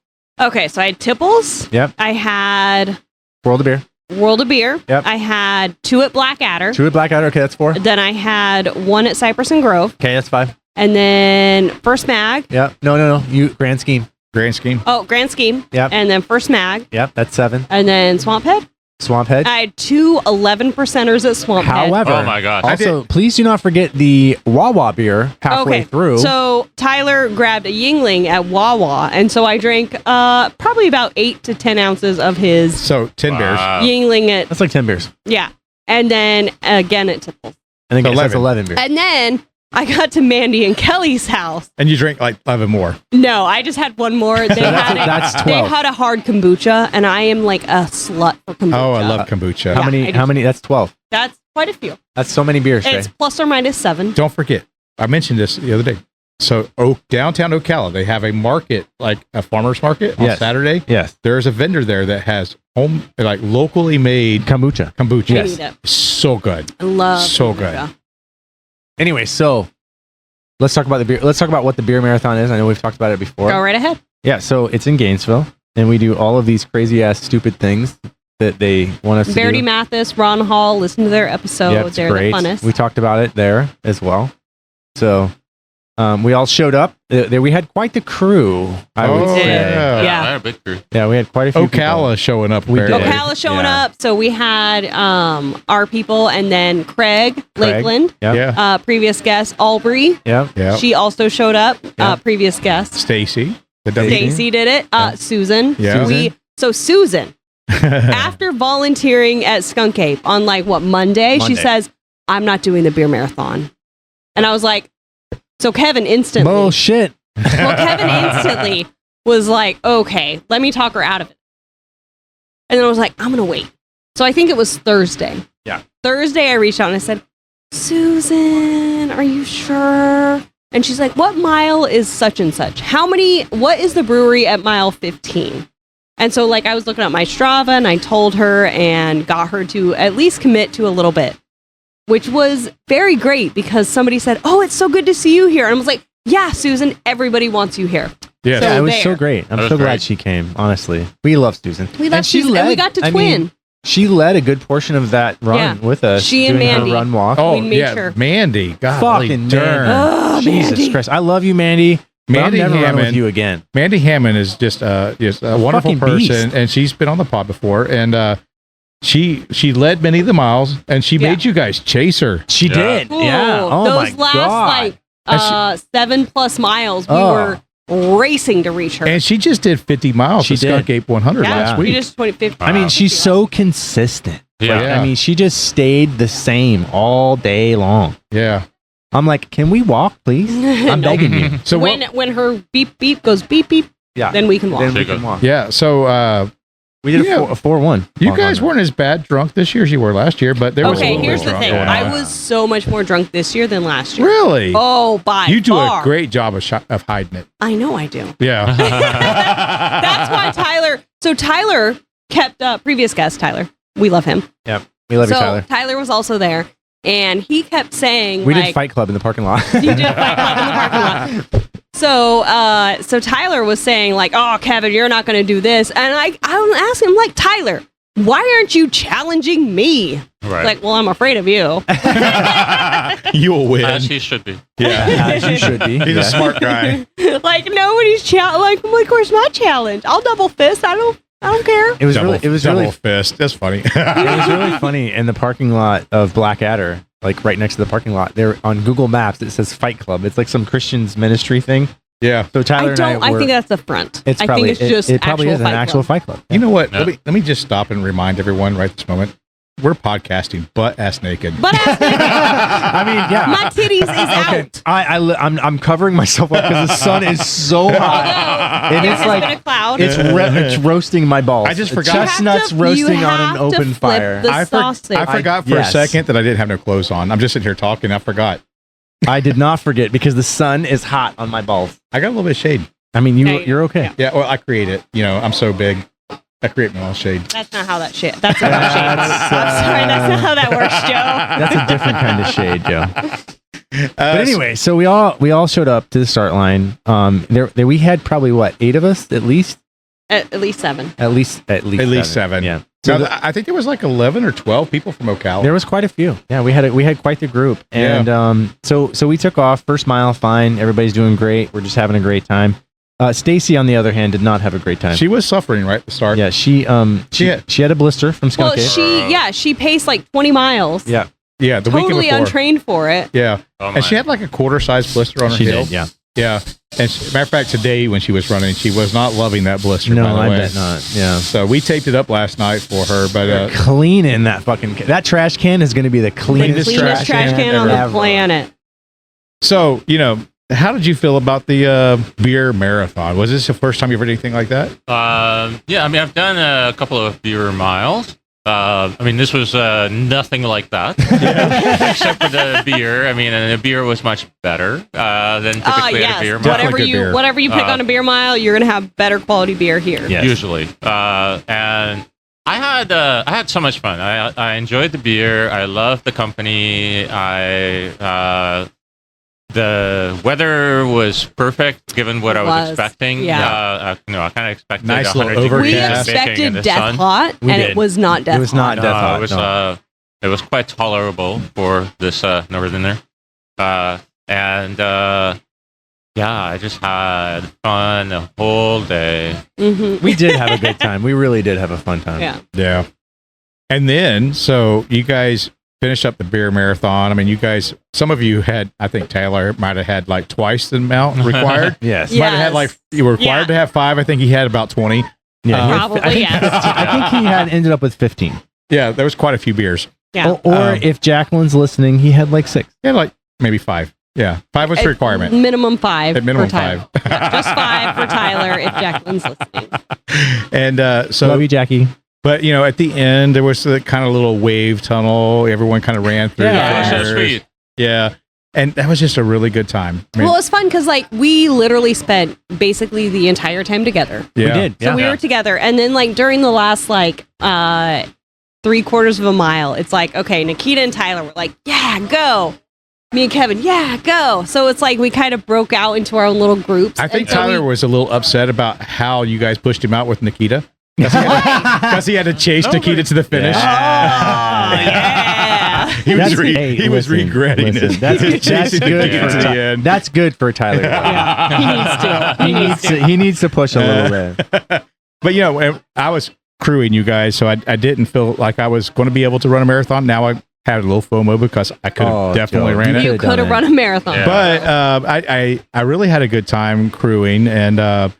Okay, so I had Tipples. Yep. I had World of Beer. World of Beer. Yep. I had 2 at Blackadder. 2 at Blackadder. Okay, that's 4. Then I had 1 at Cypress and Grove. Okay, that's 5. And then First Mag. Yep. No. You Grand Scheme. Grand Scheme. Oh, Grand Scheme. Yep. And then First Mag. Yep, that's 7. And then Swamp Head. Swamp Head. I had 2 11%ers at Swamp Head. However, Oh my gosh. also, please do not forget the Wawa beer halfway through. So Tyler grabbed a Yingling at Wawa, and so I drank probably about 8 to 10 ounces of his So 10 beers. Yingling at That's like 10 beers. and then again at Tipples. I think So that's 11 beers. And then I got to Mandy and Kelly's house. And you drink like 11 more. No, I just had one more. They that's they 12. had a hard kombucha, and I am like a slut for kombucha. Oh, I love kombucha. How Yeah, many? That's 12. That's quite a few. That's so many beers, Shay. It's plus or minus 7. Don't forget, I mentioned this the other day. So downtown Ocala, they have a market, like a farmer's market on Yes. Saturday. Yes. There's a vendor there that has locally made Kombucha. kombucha. I need it. So good. I love So kombucha. good. Anyway, so let's talk about the beer. Let's talk about what the beer marathon is. I know we've talked about it before. Go right ahead. Yeah, so it's in Gainesville, and we do all of these crazy ass stupid things that they want us Verity to do. Mathis, Ron Hall, listen to their episode. Yeah, it's They're great. the funnest. We talked about it there as well. So we all showed up. We had quite the crew, I would Oh, say. yeah. Yeah. I had a big crew. Yeah, we had quite a few Ocala showing up. We apparently. did. Ocala showing Yeah. up. So we had our people, and then Craig Lakeland, Yep. Yeah. previous guest, Aubrey. Yep. Yeah. She also showed up, Yeah. previous guest. Stacy. The Stacy did it. Susan. Yeah. So Susan, after volunteering at Skunk Ape on Monday, she Monday. says, I'm not doing the beer marathon. And I was like, so Kevin instantly. Bullshit. Well, Kevin instantly was like, okay, let me talk her out of it. And then I was like, I'm going to wait. So I think it was Thursday. Yeah. Thursday, I reached out and I said, Susan, are you sure? And she's like, what mile is such and such? What is the brewery at mile 15? And so I was looking at my Strava and I told her and got her to at least commit to a little bit, which was very great because somebody said, oh, it's so good to see you here. And I was like, yeah, Susan, everybody wants you here. Yeah. Yeah, it was there. so great. I'm That was so glad great. she came, honestly. We love Susan. We love And she Susan, and we got to twin. She led a good portion of that run Yeah. with us. She and doing her Mandy. run walk. Oh, We made yeah. sure. Mandy. Golly Fucking darn. Mandy. Oh, Jesus Mandy. Christ. I love you, Mandy. But I'll Mandy never run with Hammond. you again. Mandy Hammond is just a wonderful fucking person, beast. and she's been on the pod before, and she led many of the miles, and she Yeah. made you guys chase her. She Yeah. did. Yeah. Ooh, Oh those my last God. 7+ miles, we Oh. were racing to reach her. And she just did 50 miles. She She did. Skunk Ape 100 yeah, last we week. just 2050. I mean, she's so consistent. Yeah. Yeah. I mean, she just stayed the same all day long. Yeah. I'm like, can we walk, please? I'm No. begging you. So when what, when her beep beep goes beep beep, Yeah. then we can walk. Then we Big can one. walk. yeah. So We did Yeah. a 4-1. you guys weren't as bad drunk this year as you were last year, but there was a Okay, little here's bit the drunk thing. going on. I was so much more drunk this year than last year. Really? Oh, by you do far. a great job of hiding it. I know I do. Yeah. That's why Tyler. So Tyler kept previous guest Tyler. We love him. Yep. We love so you, Tyler. was also there, and he kept saying We did Fight Club in the parking lot. You did Fight Club in the parking lot. So Tyler was saying oh, Kevin, you're not going to do this, and I was asking him Tyler, why aren't you challenging me? Right. Well, I'm afraid of you. You'll win. As he should be. Yeah. As you should be. He's Yeah. a smart guy. Nobody's challenged. I'm of course not challenged. I'll double fist. I don't care. It was double, really, it was double really, fist. That's funny. it was really funny in the parking lot of Blackadder, right next to the parking lot. There on Google Maps, it says Fight Club. It's like some Christian's ministry thing. yeah. So Tyler and I were, think that's the front. it's I probably, think it's just it probably is an Fight actual Club. Fight Club. You know what? Yeah. Let me just stop and remind everyone right this moment. We're podcasting butt ass naked. But I mean, yeah. my titties is out. I'm covering myself up because the sun is so hot, and There it's has been a like cloud. it's roasting my balls. I just The forgot. You have chestnuts roasting on an open fire. The I sausage. forgot for Yes. a second that I didn't have no clothes on. I'm just sitting here talking. I forgot. I did not forget because the sun is hot on my balls. I got a little bit of shade. I mean, Okay. you're okay. Yeah. Yeah, well, I create it. I'm so big. I create my own shade. That's not how that shit. That's not how shade works. That's, I'm sorry, that's not how that works, Joe. That's a different kind of shade, Joe. But anyway, so we all showed up to the start line. We had probably 8 of us at least At least 7. At least 7. Yeah. So I think there was like 11 or 12 people from Ocala. There was quite a few. Yeah, we had quite the group. And so we took off. First mile, fine. Everybody's doing great. We're just having a great time. Stacy, on the other hand, did not have a great time. She was suffering right at the start. Yeah, she had a blister from skunk ape. She paced like 20 miles. Yeah. Yeah, the weekend totally before. untrained for it. Yeah. And she had like a quarter-size blister on her heel. Did, yeah. Yeah. And matter of fact, today when she was running, she was not loving that blister, No, by the I way. bet not. Yeah. So we taped it up last night for her, but cleaning that fucking that trash can is going to be the cleanest trash can on the planet. So, how did you feel about the beer marathon? Was this the first time you ever did anything like that? Yeah, I mean, I've done a couple of beer miles. This was nothing like that, except for the beer. I mean, and the beer was much better than typically at a beer mile. Whatever you pick on a beer mile, you're gonna have better quality beer here. Yes. Usually. And I had so much fun. I enjoyed the beer. I loved the company. The weather was perfect given what I was expecting. Yeah. I kind of expected nice 100 little degrees We and baking in expected the death sun. hot, and it was not death hot. It was not death hot. It was quite tolerable for this northerner. I just had fun the whole day. Mm-hmm. We did have a good time. We really did have a fun time. Yeah. Yeah. And then, so you guys finished up the beer marathon. I mean, you guys, some of you had, I think Taylor might have had like twice the amount required. Yes. Might have had like, you were required to have 5. I think he had about 20. Yeah. Probably, yes. I think he had ended up with 15. Yeah, there was quite a few beers. Yeah. Or if Jacqueline's listening, he had like 6. He had like maybe 5. Yeah. 5 was the requirement. Minimum 5. At minimum for Tyler. 5. Yeah, just 5 for Tyler if Jacqueline's listening. And so, love you, Jackie. but at the end, there was the kind of little wave tunnel. Everyone kind of ran through. Yeah, the it was so fires. sweet. Yeah. And that was just a really good time. I mean, Well, it's fun because we literally spent basically the entire time together. yeah. We did. So we were together, and then during the last 3/4 of a mile, it's like, okay, Nikita and Tyler were like, yeah, go. Me and Kevin, yeah, go. So it's like we kind of broke out into our own little groups. I think and so Tyler was a little upset about how you guys pushed him out with Nikita. Because he had to chase Nikita to the finish. yeah. He was regretting it. That's good. That's good for Tyler. He needs to push a little bit. But I was crewing you guys, so I didn't feel like I was going to be able to run a marathon. Now I had a little FOMO because I could have definitely ran it. You could have run a marathon. Yeah. But I really had a good time crewing, and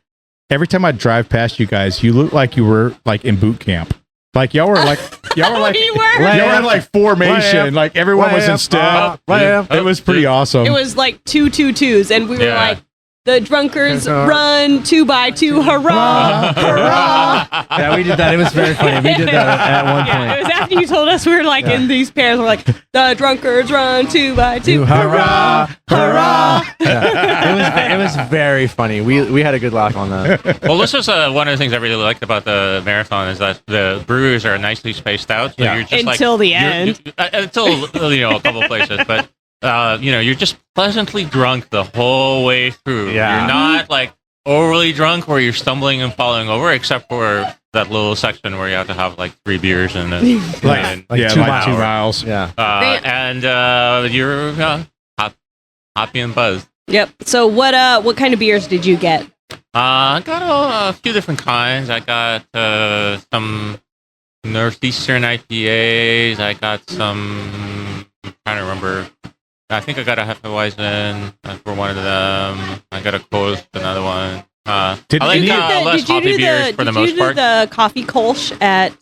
every time I drive past you guys, you look like you were like in boot camp. Like y'all were like We were. y'all had like formation. Like everyone was in step. It was pretty awesome. It was like 2-2-2s, and we were like, the drunkards run 2x2, hurrah, hurrah. Yeah, we did that. It was very funny. We did that at one point. Yeah, it was after you told us we were in these pairs. We're like, the drunkards run 2x2, hurrah, hurrah. Yeah. It was very funny. We had a good laugh on that. Well, this was one of the things I really liked about the marathon is that the breweries are nicely spaced out. So you're just until the end. Until a couple places, but you're just pleasantly drunk the whole way through. Yeah. You're not overly drunk where you're stumbling and falling over, except for that little section where you have to have 3 beers and then 2 miles. Yeah. and you're happy and buzzed. Yep. So what kind of beers did you get? I got a few different kinds. I got some Northeastern IPAs. I got some. I'm trying to remember. I think I got a Hefeweizen for one of them. I got a Coast, another one. Did I like any- less hoppy beers for the most part. Did you do the coffee Kolsch at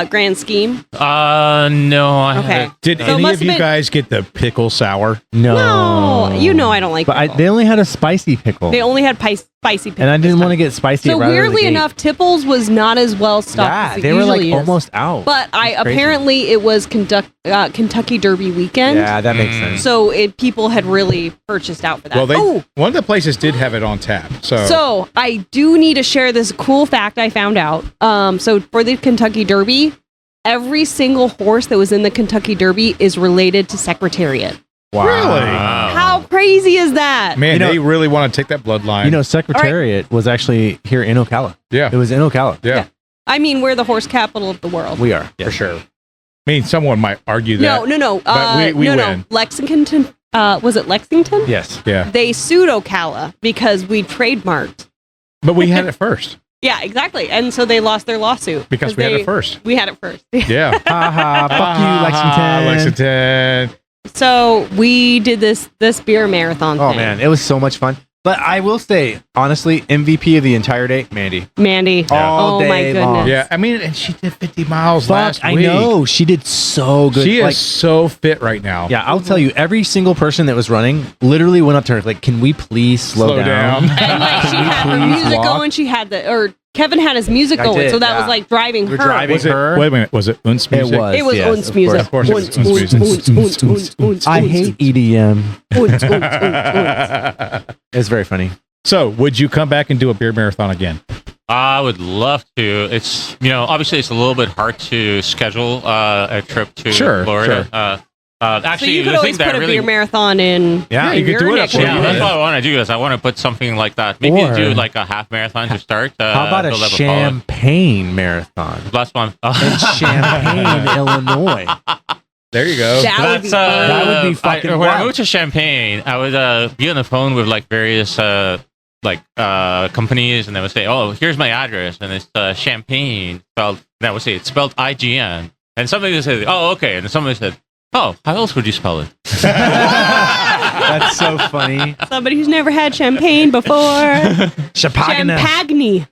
Grand Scheme? No, I Okay. haven't. Did So it any must of have you been- guys get the pickle sour? No, I don't like But pickle. they only had a spicy pickle. They only had spicy pickle. and I didn't want to get spicy. So right out of the weirdly gate. enough, Tipples was not as well stocked Yeah, as it they were usually is. almost out. But It's crazy. apparently it was Kentucky Derby weekend. Yeah, that makes sense. So people had really purchased out for that. Well, one of the places did have it on tap. So I do need to share this cool fact I found out. So for the Kentucky Derby, every single horse that was in the Kentucky Derby is related to Secretariat. Wow. Really? Wow. How crazy is that? Man, they really want to take that bloodline. Secretariat was actually here in Ocala. Yeah. It was in Ocala. Yeah. I mean, we're the horse capital of the world. We are. For sure. I mean, someone might argue that. No. But we win. Lexington, was it Lexington? Yes. Yeah. They sued Ocala because we trademarked. But we had it first. Yeah, exactly. And so they lost their lawsuit. Because we had it first. We had it first. Yeah. Fuck you, Lexington. So we did this beer marathon thing. Oh, man. It was so much fun. But I will say, honestly, MVP of the entire day, Mandy. All day my goodness. long. Yeah, I mean, and she did 50 miles last week. I know. She did so good. She is so fit right now. Yeah, I'll tell you, every single person that was running literally went up to her, like, can we please slow down? And like she had her music going. She had Kevin had his music going. So that was like driving her. Driving her. Wait a minute. Was it Unz music? It was yes, Unz music. Of course it was Unz music. I hate EDM. It's very funny. So, would you come back and do a beer marathon again? I would love to. It's obviously it's a little bit hard to schedule a trip to Florida. So Actually, you could the always thing put that a really beer marathon in. Yeah, you could do it up next year. Yeah, that's what I want to do. Is I want to put something like that. Maybe do like a half marathon to start. How about a Champaign marathon? Last one. In Champaign, Illinois. There you go. That would be fucking when wild. I moved to Champaign, I would be on the phone with like various companies, and they would say, "Oh, here's my address," and it's Champaign spelled. And I would say it's spelled IGN, and somebody would say, "Oh, okay," and somebody said, "Oh, how else would you spell it?" That's so funny. Somebody who's never had champagne before. Champagne.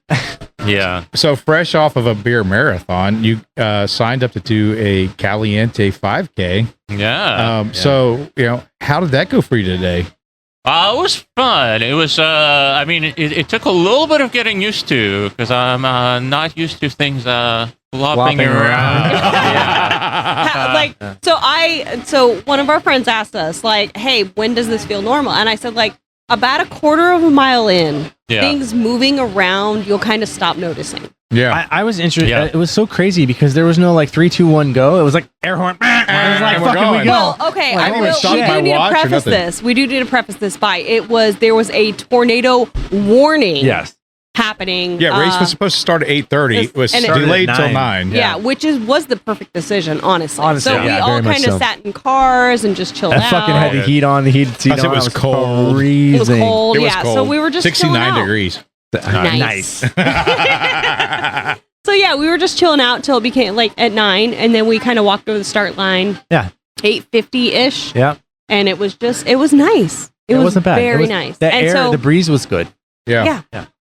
Yeah. So fresh off of a beer marathon, you signed up to do a Caliente 5K. Yeah. So, how did that go for you today? It was fun. It was, it took a little bit of getting used to because I'm not used to things flopping around. Yeah. So one of our friends asked us, like, hey, when does this feel normal? And I said, like, about a quarter of a mile in, things moving around, you'll kind of stop noticing. Yeah. I was interested. Yeah. It was so crazy because there was no like 3, 2, 1, go. It was like air horn. It was like fucking we go. Well, okay. We do need to preface this by there was a tornado warning. Yes. Happening. Yeah, race was supposed to start at 8:30. It was delayed till 9. Yeah, which was the perfect decision, honestly. So we yeah, all kind of sat in cars and just chilled out. I fucking had the heat on, the heated seat on. It was cold. It was cold. It was yeah, cold. so we were just 69 degrees. Nice. So yeah, we were just chilling out till it became like at 9, and then we kind of walked over the start line. Yeah. 8:50-ish. Yeah. And it was nice. It wasn't bad. Very nice. The breeze was good. Yeah.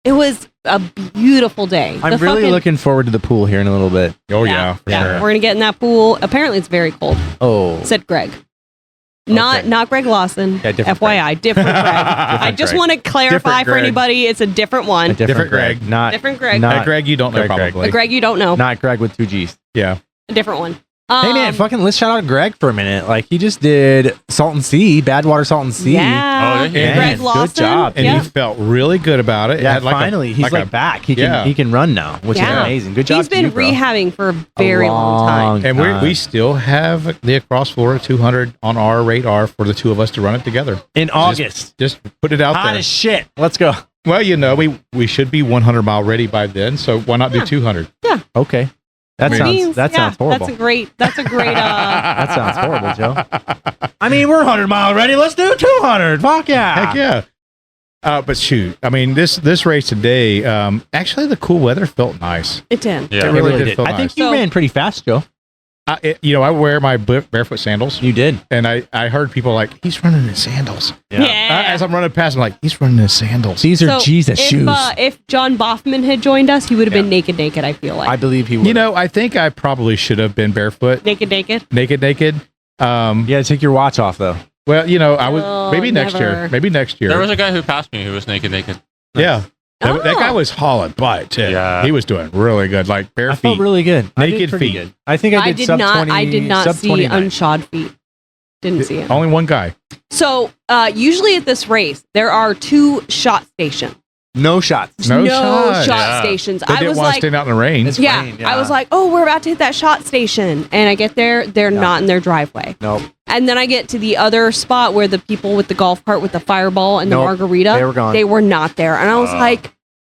It was a beautiful day. I'm really looking forward to the pool here in a little bit. Oh yeah. Sure. We're gonna get in that pool. Apparently, it's very cold. Oh, said Greg. Not Greg Lawson. Yeah, different FYI, Greg. different Greg. I just want to clarify for anybody, it's a different one. Different Greg. Not different Greg. Not Greg you don't know probably. The Greg you don't know. Not Greg with 2 G's. Yeah. A different one. Hey man, let's shout out Greg for a minute. Like he just did Salton Sea, Badwater Salton Sea. Yeah. Greg Lawson. Good job. And he felt really good about it. Yeah, finally he's back. He can run now, which is amazing. Good job. He's been rehabbing for a very long time. And we still have the Across Florida 200 on our radar for the two of us to run it together in August. Just put it out there. Hot as shit. Let's go. Well, we should be 100 mile ready by then, so why not do 200? Yeah. Okay. That sounds horrible. That's a great that sounds horrible, Joe. I mean, we're 100 mile ready. Let's do 200. Fuck yeah. Heck yeah. But shoot, I mean, this race today, actually the cool weather felt nice. It did. Yeah. It really did feel I think nice. you ran pretty fast, Joe. I wear my barefoot sandals. You did. And I heard people like, he's running in sandals. Yeah. As I'm running past, I'm like, he's running in sandals. These are Jesus shoes. If John Boffman had joined us, he would have been naked, I feel like. I believe he would. I think I probably should have been barefoot. Naked. Yeah, take your watch off, though. Well, I was maybe next year. Maybe next year. There was a guy who passed me who was naked. Yeah. That guy was hauling butt too. Yeah. He was doing really good, like bare feet. I felt really good. Naked feet. Good. I think I did sub 20. I did not see 29. unshod feet. Didn't see it. Only one guy. So usually at this race, there are 2 shot stations. No shots. No shot Yeah. stations. They I didn't was want to like, stand out in the rain. It's yeah, rain, I was like, oh, we're about to hit that shot station. And I get there, they're not in their driveway. Nope. And then I get to the other spot where the people with the golf cart with the fireball and the Nope. margarita, They were gone. They were not there. And I was like,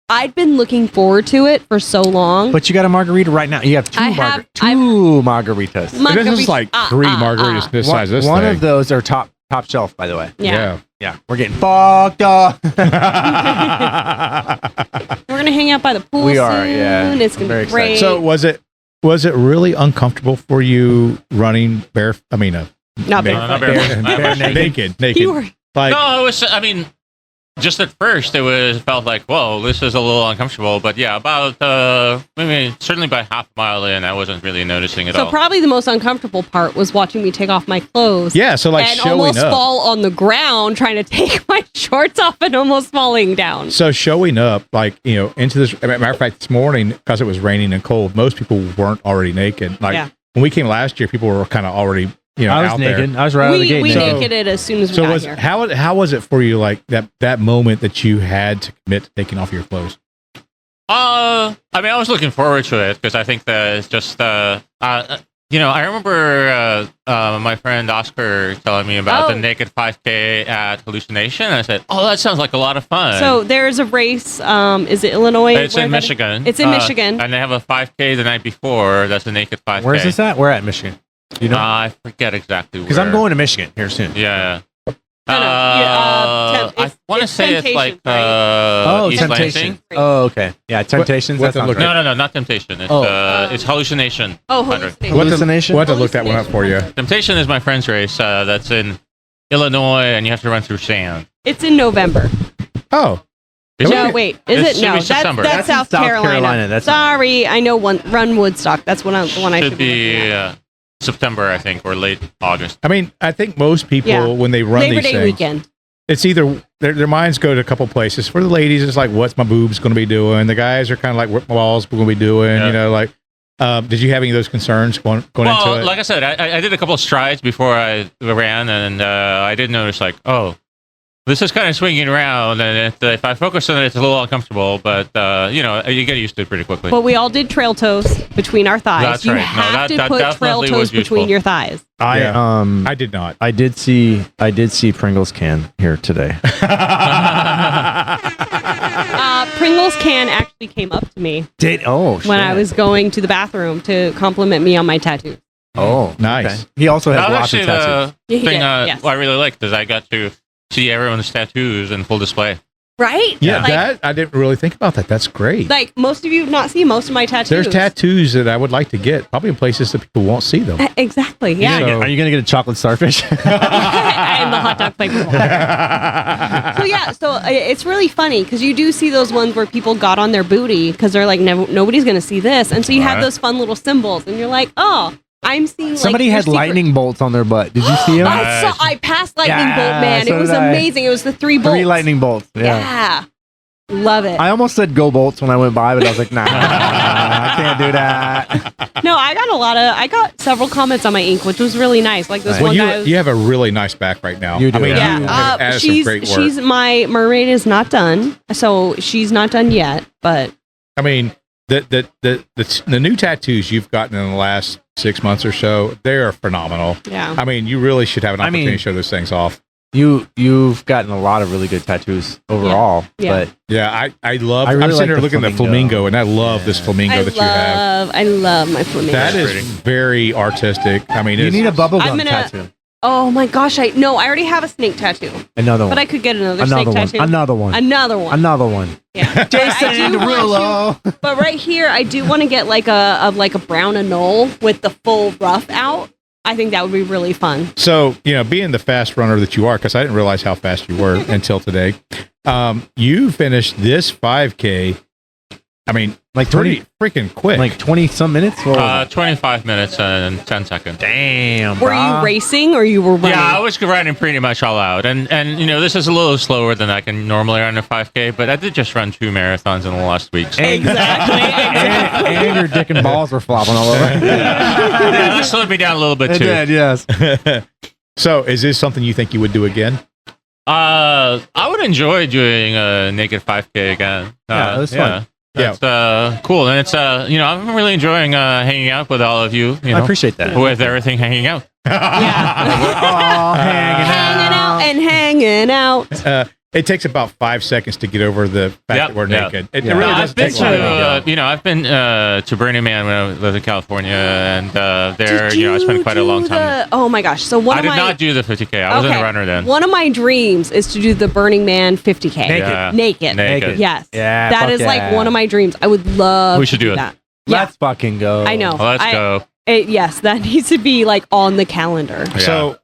I'd been looking forward to it for so long. But you got a margarita right now. You have two margaritas. This is like 3 margaritas this size. This One thing. of those are top shelf, by the way. Yeah. Yeah, we're getting fucked up. We're going to hang out by the pool We soon. are, yeah. It's going to Very be great. So was it really uncomfortable for you running bare? I mean, not big. not barefoot. naked. You were, Like No, it was. I mean, just at first, it felt like, whoa, this is a little uncomfortable. But yeah, about maybe certainly by half a mile in, I wasn't really noticing at so all. probably the most uncomfortable part was watching me take off my clothes. yeah, so like and showing almost up. fall on the ground trying to take my shorts off and almost falling down. So showing up, like, into this. Matter of fact, this morning, because it was raining and cold, most people weren't already naked. Like when we came last year, people were kind of already, I was out naked. there. I was right out of the gate. We naked. nakeded as soon as we So got here. how was it for you, like that moment that you had to commit to taking off your clothes? I mean, I was looking forward to it because I think that it's just, I remember my friend Oscar telling me about the naked 5K at Hallucination. And I said, oh, that sounds like a lot of fun. So there's a race. Is it Illinois? It's in Michigan. It's in Michigan. And they have a 5K the night before. That's a naked 5K. Where's this at? We're at Michigan. You know? I forget exactly where. Because I'm going to Michigan here soon. Yeah. I I want to say it's like East Temptation. Lansing. Oh, okay. Yeah, Temptations. What's That it sounds look right. No, not Temptation. It's it's Hallucination. Oh, 100. Hallucination. Hallucination? We'll have to look that one up for you. Temptation is my friend's race. That's in Illinois, and you have to run through sand. It's in November. Oh, Is No, it? wait. It Is it? should No, be that's September. that's That's in South South Carolina. Carolina. That's Sorry, I know one. Run Woodstock. That's the one I should Should be September, I think, or late August. I mean, I think most people when they run Labor these Day things, weekend. it's either their minds go to a couple places. For the ladies, it's like, what's my boobs going to be doing? The guys are kind of like, what my balls going to be doing? Yeah. Did you have any of those concerns going into Well, it? like I said, I did a couple of strides before I ran, and I did notice, like, oh, this is kind of swinging around, and if I focus on it, it's a little uncomfortable, but, you get used to it pretty quickly. But we all did trail toes between our thighs. That's you right. No, have that to put trail definitely toes was between useful. your thighs. I did not. I did see Pringles can here today. Pringles can actually came up to me when I shit. was going to the bathroom to compliment me on my tattoo. Oh, Nice. okay. He also has That was lots of actually tattoos. the Yeah, he thing did, yes. I really liked, is I got to see everyone's tattoos in full display. Right? Yeah, Like, that I didn't really think about that. That's great. like most of you have not seen most of my tattoos. There's tattoos that I would like to get, probably in places that people won't see them. Exactly. Yeah. Are you gonna get a chocolate starfish? And the hot dog flavor. So it's really funny because you do see those ones where people got on their booty because they're like, nobody's going to see this. And so you have Right. those fun little symbols and you're like, oh, I'm seeing like, Somebody your had secret- lightning bolts on their butt. Did you see them? I passed lightning Yeah, bolt, man. so It was did I. amazing. It was the 3 bolts. 3 lightning bolts. Yeah. Yeah. Love it. I almost said go bolts when I went by, but I was like, nah, I can't do that. No, I got several comments on my ink, which was really nice. Like this Nice. Well, one guy was, you have a really nice back right now. You do. I mean, Yeah. you have added some great work. she's my mermaid is not done. So she's not done yet, but I mean, the new tattoos you've gotten in the last 6 months or so, they are phenomenal. yeah. I mean, you really should have an I opportunity mean- to show those things off. You've gotten a lot of really good tattoos overall, Yeah. but Yeah, I love. I really I'm sitting like here the looking at the flamingo, and I love this flamingo that you have. I love my flamingo. That is very artistic. I mean, you it's, need a bubble I'm gum gonna- tattoo. Oh my gosh, I already have a snake tattoo, Another one. but I could get another Another snake one. tattoo. Another one. Another one. Another one. Yeah. Jason I do want Derulo. to- But right here, I do want to get like a brown anole with the full rough out. I think that would be really fun. so being the fast runner that you are, because I didn't realize how fast you were until today. You finished this 5K. I mean, Like pretty freaking quick. Like 20 some minutes? What was it? 25 minutes and 10 seconds. Damn. Were brah. you racing or you were running? Yeah, I was riding pretty much all out, and this is a little slower than I can normally run a 5K, but I did just run 2 marathons in the last week. So Exactly. and your dick and balls were flopping all over. that slowed me down a little bit It too. did, yes. So, is this something you think you would do again? I would enjoy doing a naked 5K again. Yeah, it was fun. It's cool, and it's I'm really enjoying hanging out with all of you. I appreciate that. With everything hanging out. Yeah. We're all hanging out. It takes about 5 seconds to get over the fact that we're naked. It really does I've been take a while. I've been to Burning Man when I lived in California, and there, I spent quite a long time. Oh my gosh! So I did not do the 50K. I wasn't a runner then. One of my dreams is to do the Burning Man 50K. Naked. Yes. Yeah. That is like one of my dreams. I would love. We should do it. that. Let's fucking go. I know. Let's go. Yes, that needs to be like on the calendar. Yeah. So,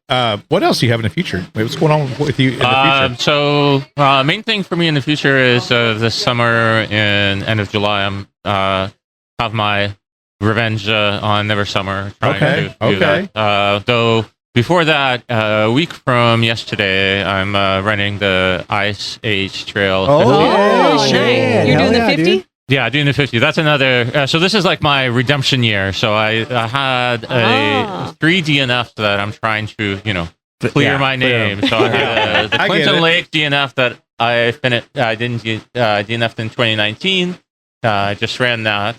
what else do you have in the future? What's going on with you in the future? So, main thing for me in the future is this summer in end of July, I'm have my revenge on Never Summer. Trying to do that. Though before that, a week from yesterday, I'm running the Ice Age Trail. Nice. You're doing the 50? Dude. Yeah, doing the 50. That's another. So this is like my redemption year. So I had a 3 DNFs that I'm trying to, clear my name. So I had the Clinton Lake DNF that I finished. I didn't DNF in 2019. I just ran that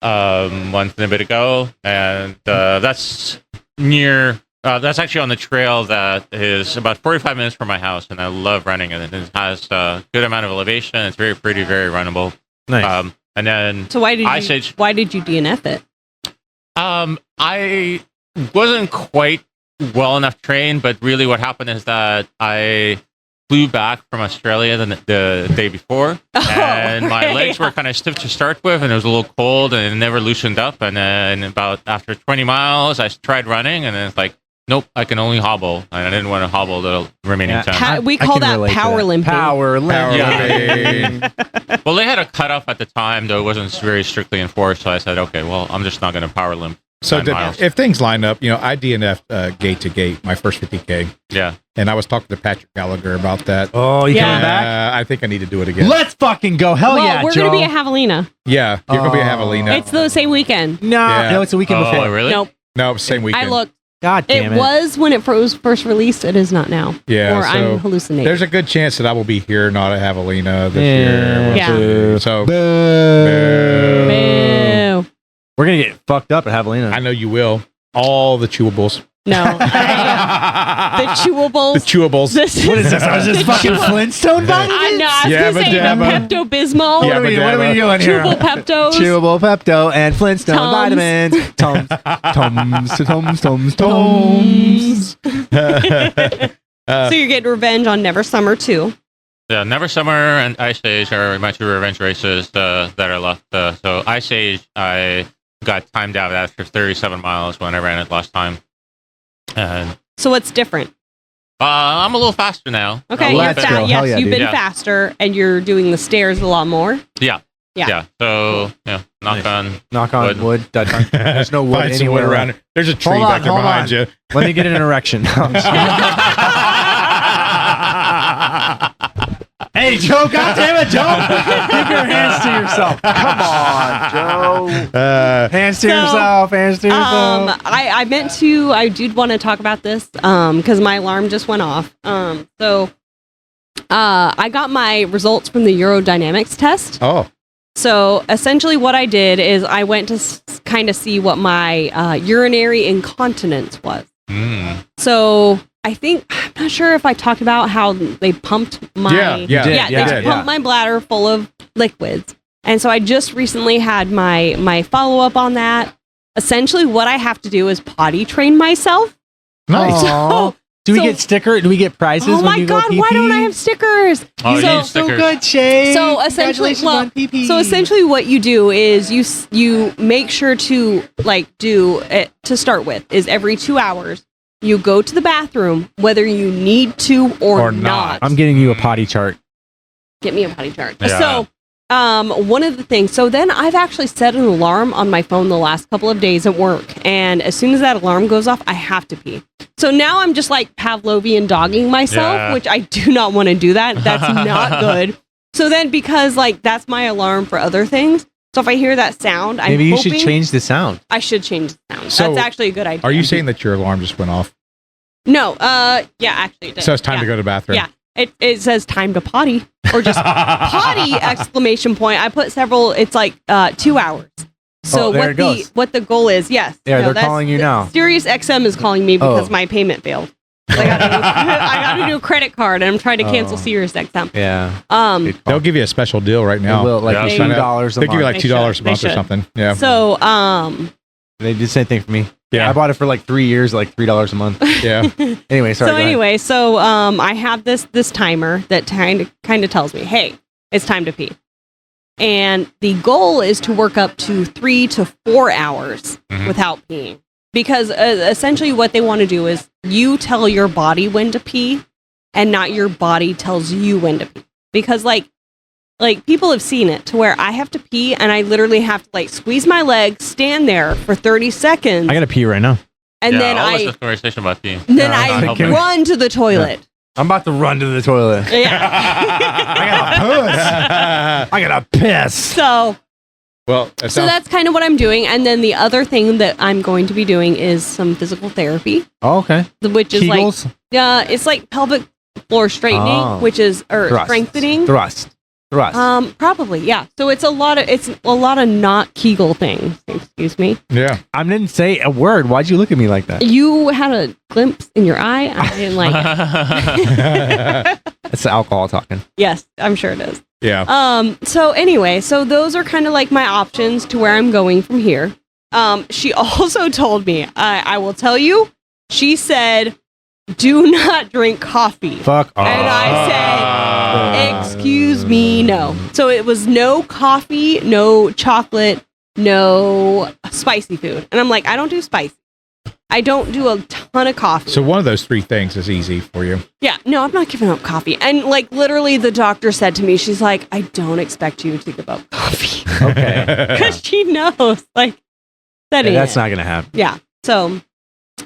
month and a bit ago, and that's near. That's actually on the trail that is about 45 minutes from my house, and I love running it. It has a good amount of elevation. It's very pretty, very runnable. Nice. And then, so why did you DNF it? I wasn't quite well enough trained, but really what happened is that I flew back from Australia the day before, and my legs were kind of stiff to start with, and it was a little cold, and it never loosened up. And then after 20 miles, I tried running, and then it's like, nope, I can only hobble, and I didn't want to hobble the remaining time. We call that power limping. Power limping. Well, they had a cutoff at the time, though it wasn't very strictly enforced, so I said, okay, well, I'm just not going to power limp. So if things line up, I DNF'd gate to gate, my first 50K. Yeah. And I was talking to Patrick Gallagher about that. Oh, you coming back? I think I need to do it again. Let's fucking go. Hell yeah, we're going to be at Javelina. Yeah, you're going to be at Javelina. It's the same weekend. No, it's a weekend before. Oh, really? Nope. No, same weekend. I looked. God damn it. It was when it was first released. It is not now. Yeah. Or I'm hallucinating. There's a good chance that I will be here, not at Javelina this year. Yeah. Boo. So, Boo. Boo. We're going to get fucked up at Javelina. I know you will. All the chewables. No. The chewables. The chewables. What is this? Is this fucking Flintstone vitamins? I know. I was going to say the Pepto-Bismol. What are we doing here? Chewable Peptos. Chewable Pepto and Flintstone vitamins. Tums. So you're getting revenge on Never Summer too. Yeah, Never Summer and Ice Age are my 2 revenge races that are left. So Ice Age, I got timed out after 37 miles when I ran it last time. And so what's different? I'm a little faster now. Okay, you've been faster, and you're doing the stairs a lot more. Yeah. So knock on wood. There's no wood anywhere around it. There's a tree back there behind you. Let me get an erection. Hey, Joe, goddammit, Joe! Keep your hands to yourself. Come on, Joe. Hands to yourself. I did want to talk about this because my alarm just went off. So I got my results from the Eurodynamics test. Oh. So essentially what I did is I went to kind of see what my urinary incontinence was. So I'm not sure if I talked about how they pumped my... They pumped my bladder full of liquids. And so I just recently had my follow-up on that. Essentially what I have to do is potty train myself. Nice. Do we get stickers? Do we get prizes? Oh my God! Why don't I have stickers? Oh, you need stickers. So good, Shay. So essentially, what you do is you make sure to do it to start with is every 2 hours you go to the bathroom whether you need to or not. I'm getting you a potty chart. Get me a potty chart. Yeah. So. One of the things, so then I've actually set an alarm on my phone the last couple of days at work. And as soon as that alarm goes off, I have to pee. So now I'm just like Pavlovian dogging myself, which I do not want to do that. That's not good. So then because that's my alarm for other things. So if I hear that sound, maybe you should change the sound. I should change the sound. So that's actually a good idea. Are you saying that your alarm just went off? No, yeah, actually it did. So it's time to go to the bathroom. Yeah. It says time to potty or just potty exclamation point. I put several, it's like 2 hours. So there it goes. what the goal is, yes. Yeah, No, they're calling you now. Sirius XM is calling me because Oh. my payment failed. I got a new credit card and I'm trying to cancel Sirius XM. Yeah. They'll give you a special deal right now. They will, like Yeah. $2 a month. They'll give you like $2 a They month or should. something. Yeah. So, They did the same thing for me. Yeah. I bought it for like 3 years, like $3 a month. Yeah. Anyway, sorry. so I have this timer that kind of tells me, hey, it's time to pee. And the goal is to work up to 3 to 4 hours without peeing. Because essentially what they want to do is you tell your body when to pee and not your body tells you when to pee. Because like people have seen it to where I have to pee and I literally have to like squeeze my leg, stand there for 30 seconds. I gotta pee right now. And yeah, then all I this conversation about peeing. then Not I helping. run to the toilet. I'm about to run to the toilet. Yeah. I gotta piss. So Well, that's kind of what I'm doing. And then the other thing that I'm going to be doing is some physical therapy, Oh, okay. which is Kegels? like it's like pelvic floor straightening, Oh. which is or Thrust. strengthening. Thrust. Probably, yeah. So it's a lot of not Kegel things. Excuse me. yeah. I didn't say a word. Why'd you look at me like that? You had a glimpse in your eye. I didn't like it. It's the alcohol talking. Yes, I'm sure it is. Yeah. So anyway, so those are kind of like my options to where I'm going from here. She also told me, I will tell you, she said, do not drink coffee. Fuck off. And I said, excuse me, no. So it was no coffee, no chocolate, no spicy food. And I'm like, I don't do spicy. I don't do a ton of coffee. So one of those three things is easy for you. Yeah, no, I'm not giving up coffee. And like literally the doctor said to me, she's like, I don't expect you to give up coffee. Okay. Because she knows, like, that ain't That's it. not gonna happen. Yeah. So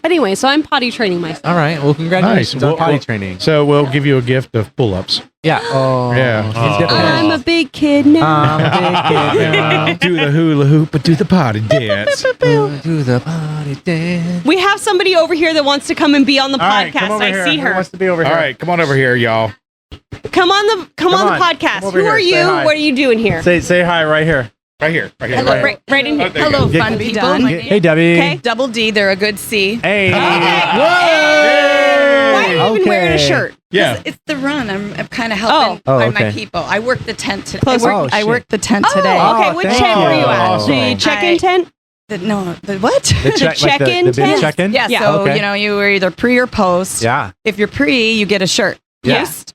anyway, so I'm potty training myself. All right. Well, congratulations on Well, potty well, training. So we'll give you a gift of pull-ups. Yeah. Oh. Yeah. He's different. I'm a big kid now. I'm a big kid now. Do the hula hoop, but do the potty dance. Do the potty dance. We have somebody over here that wants to come and be on the All right, podcast. come over I here. see Who her. wants to be over All here? right, come on over here, y'all. Come on the Come on. podcast. Come over Who here. are Say you? hi. What are you doing here? Say hi right here. Right here. Right here. Hello. Right. Right in here. Oh, there you go. Hello, Get- fun get- people. done. My name Hey, Debbie. Okay. Double D. They're a good C. Hey. Why are you even Okay. wearing a shirt? Yeah. It's the run. I'm kind of helping Oh, find my okay. people. I work the tent today. Closer. Oh, I shit. work the tent Oh, today. okay. Oh, Which thank tent were you you. at? Awesome. The check-in I- tent? The what? The check, like check-in the big tent? check-in? Yeah. Yeah. So Okay. you were either pre or post. Yeah. If you're pre, you get a shirt. Yeah. Post,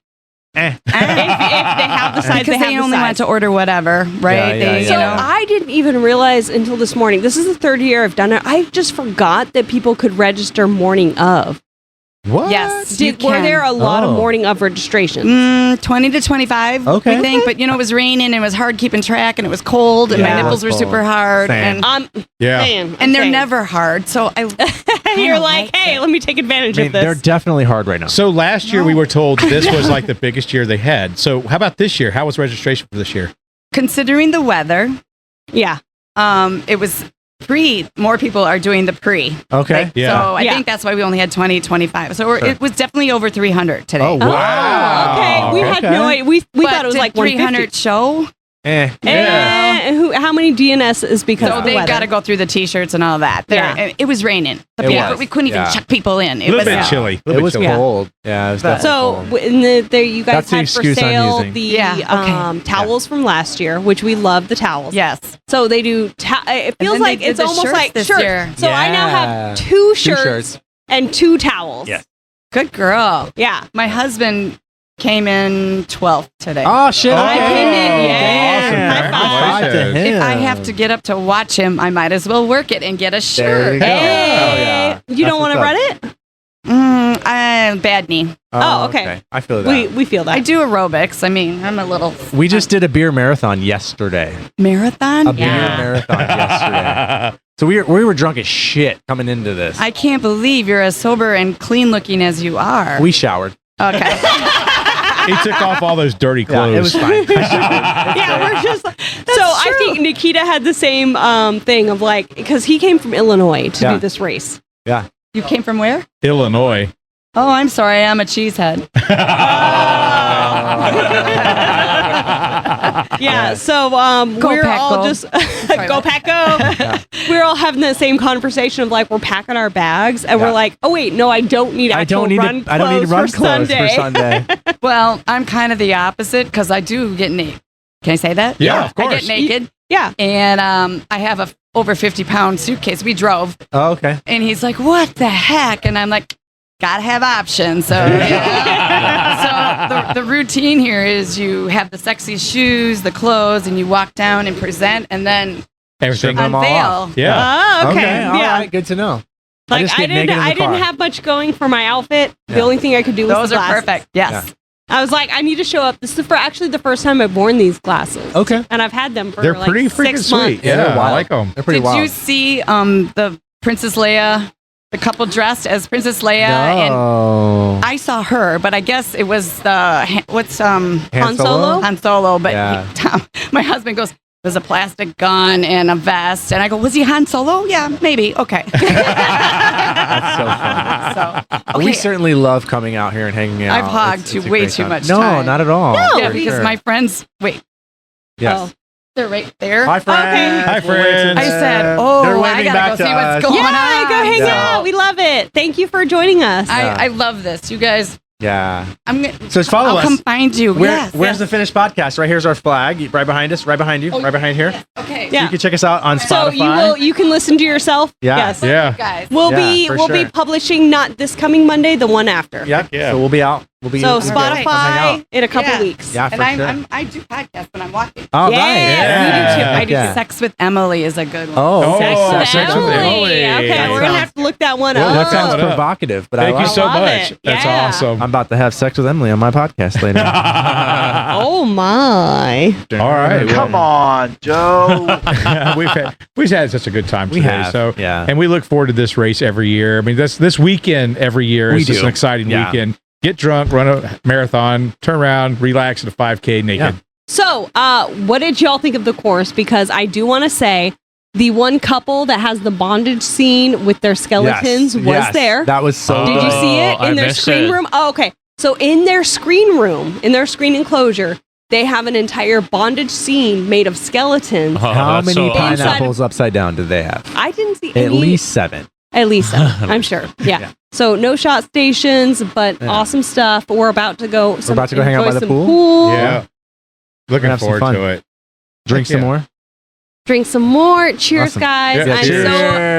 If they have the size, because they have they the only size. want to order whatever, right? Yeah, yeah, They, yeah. So you know. I didn't even realize until this morning. This is the third year I've done it. I just forgot that people could register morning of. What? Yes. you Were can. there a lot of Oh. morning of registrations? 20 to 25, Okay. I think. But, it was raining and it was hard keeping track and it was cold and Yeah, my it nipples was were cold. super hard. Same. And, Yeah. and they're never hard. So I You're don't like, like hey, it. let me take advantage I mean, of this. they're definitely hard right now. So last year we were told this was like the biggest year they had. So how about this year? How was registration for this year? considering the weather, Yeah. it was pre. More people are doing the pre. Okay. Yeah. So I Yeah. think that's why we only had 20, 25. So Sure. it was definitely over 300 today. Oh, wow. Okay. We had Okay. no idea. We But thought it was did like 300 show. Eh. How many DNS is because So of the they've weather? got to go through the T-shirts and all that. Yeah. It was raining. It was. We couldn't even Yeah. check people in. A It little was bit chilly. It was Yeah. cold. Yeah, it was But- definitely So cold. you guys That's the had for excuse I'm sale using. the Yeah, okay. towels from last year, which we love the towels. Yes. So they do. It feels then like they did it's the almost shirts like this shirts. year. So I now Yeah. have two shirts and two towels. Yes. Good girl. Yeah. My husband came in 12th today. Oh, shit. I Okay. came in, yeah. Awesome. High five. High five to him. If I have to get up to watch him, I might as well work it and get a There shirt. you go. Hey, Oh, yeah. you don't want to what's run up. it? Bad knee. Oh, okay. I feel that. We feel that. I do aerobics. I mean, I'm a little We just did a beer marathon yesterday. marathon. A beer Yeah. marathon yesterday. So we were drunk as shit coming into this. I can't believe you're as sober and clean looking as you are. We showered. Okay. He took off all those dirty Yeah, clothes. it was fine. I showered. Yeah, we're just. So I think Nikita had the same thing of like because he came from Illinois to Yeah. do this race. Yeah. You came from where? Illinois. Oh, I'm sorry. I'm a cheesehead. Yeah, so we're Pack, all go. just go pack go. We're all having the same conversation of like we're packing our bags and we're like, oh wait, no, I don't need actual run clothes for Sunday. Well, I'm kind of the opposite because I do get naked. Can I say that? Yeah, of course. I get naked. Yeah. And I have a over 50-pound suitcase. We drove. Oh, okay. And he's like, what the heck? And I'm like, gotta have options. So, so the routine here is you have the sexy shoes, the clothes, and you walk down and present, and then Everything. unveil. Yeah. Oh, okay. All Yeah. right, good to know. Like just I get naked in the didn't car. have much going for my outfit. The Yeah. only thing I could do was Those the are glasses. perfect. Yes. Yeah. I was like, I need to show up. This is actually the first time I've worn these glasses. Okay. And I've had them for They're like pretty 6 freaking months. sweet. Yeah, they're Yeah, I wild. like them. They're pretty Did wild. you see the Princess Leia, the couple dressed as Princess Leia? And No. I saw her, but I guess it was what's Han Solo? Han Solo. But Yeah. My husband goes, there's a plastic gun and a vest. And I go, was he Han Solo? Yeah, maybe. Okay. That's so fun. So, We okay. certainly love coming out here and hanging out. I've hogged It's a way great too time. much No, time. not at all. No. Yeah, For because sure. my friends, Yes. they're right there. Hi, friends. Okay. Hi, friends. I said, They're I waving gotta back go to see what's us. going Yeah, on. go hang Yeah. out. We love it. Thank you for joining us. I love this. You guys, Yeah. I'm gonna. So just follow I'll us. come find you. Where's yes. the finished podcast? Right here's our flag. Right behind us. Right behind you. Oh, right behind here. Okay. Yeah. You can check us out on So Spotify. you can listen to yourself. Yeah. Yes. Yeah. Guys. We'll Yeah, for we'll be sure. publishing not this coming Monday, the one after. Yep. Yeah. So we'll be out. We'll be So we'll go. Come hang Spotify out. in a couple Yeah. weeks. Yeah, for And sure. I do podcasts when I'm walking. Oh, Yeah, nice. we do too. I do Yeah. Sex with Emily is a good one. Oh, Sex Oh, with Sex with Emily. Emily. Okay, That we're gonna sounds- have to look that one Well, up. that sounds Look it up. provocative, but Thank I you like so love much. it. That's Yeah. awesome. I'm about to have sex with Emily on my podcast later. Oh my! All right. Come on, Joe. we've had such a good time We today. have, So yeah. and we look forward to this race every year. I mean, this weekend every year We is just do. an exciting Yeah. weekend. Get drunk, run a marathon, turn around, relax at a 5K naked. Yeah. So, what did y'all think of the course? Because I do want to say the one couple that has the bondage scene with their skeletons was Yes. there. That was so Did you good. see it I in their missed screen it. room? Oh, okay. So in their screen room, in their screen enclosure, they have an entire bondage scene made of skeletons. Oh, How that's many so awesome. pineapples upside down did they have? I didn't see At any. least 7. At least seven, I'm sure. Yeah. Yeah. So no shot stations, but Yeah. awesome stuff. We're about to go. We're about to go hang out enjoy by the some pool. Yeah. Looking have some forward fun. to it. Drink Heck some yeah. more. Drink some more. Cheers, Awesome. guys. Yeah, cheers.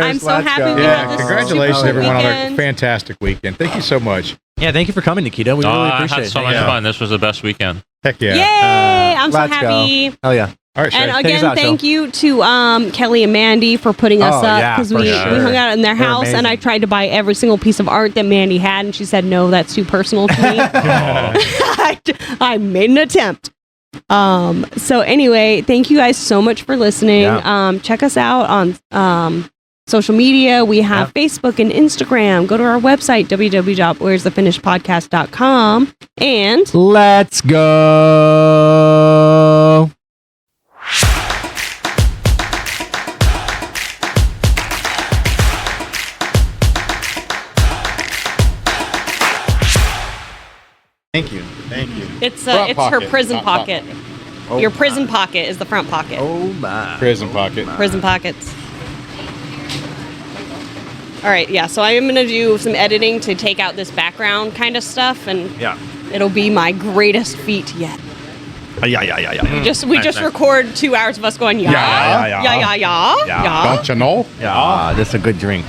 I'm so Let's happy go. we Yeah, had this congratulations super everyone on a weekend. fantastic weekend. Thank you so much. Yeah, thank you for coming, Nikita. We really I appreciate had it. so much Yeah. fun. This was the best weekend. Heck yeah. Yay! I'm so Let's go. happy. Hell yeah. All right, Shay. And Take us again, out, thank Joe. you to Kelly and Mandy for putting us Oh, up yeah, because for we sure. hung out in their They're house and amazing. I tried to buy every single piece of art that Mandy had and she said no, that's too personal to me. I made an attempt. So anyway, thank you guys so much for listening. Yeah. Check us out on social media. We have Facebook and Instagram. Go to our website www.where'sthefinishedpodcast.com and Let's go. Thank you. Thank you. it's Front it's her pocket, prison not top pocket. Oh, Your prison pocket is the front pocket. Oh my. Prison pocket. Prison pockets. All right, yeah. So I am gonna do some editing to take out this background kind of stuff, and Yeah. it'll be my greatest feat yet. Yeah. We just record 2 hours of us going yeah, Yeah, yeah, yeah, yeah, Yeah. yeah. Don't you know? Yeah. That's a good drink.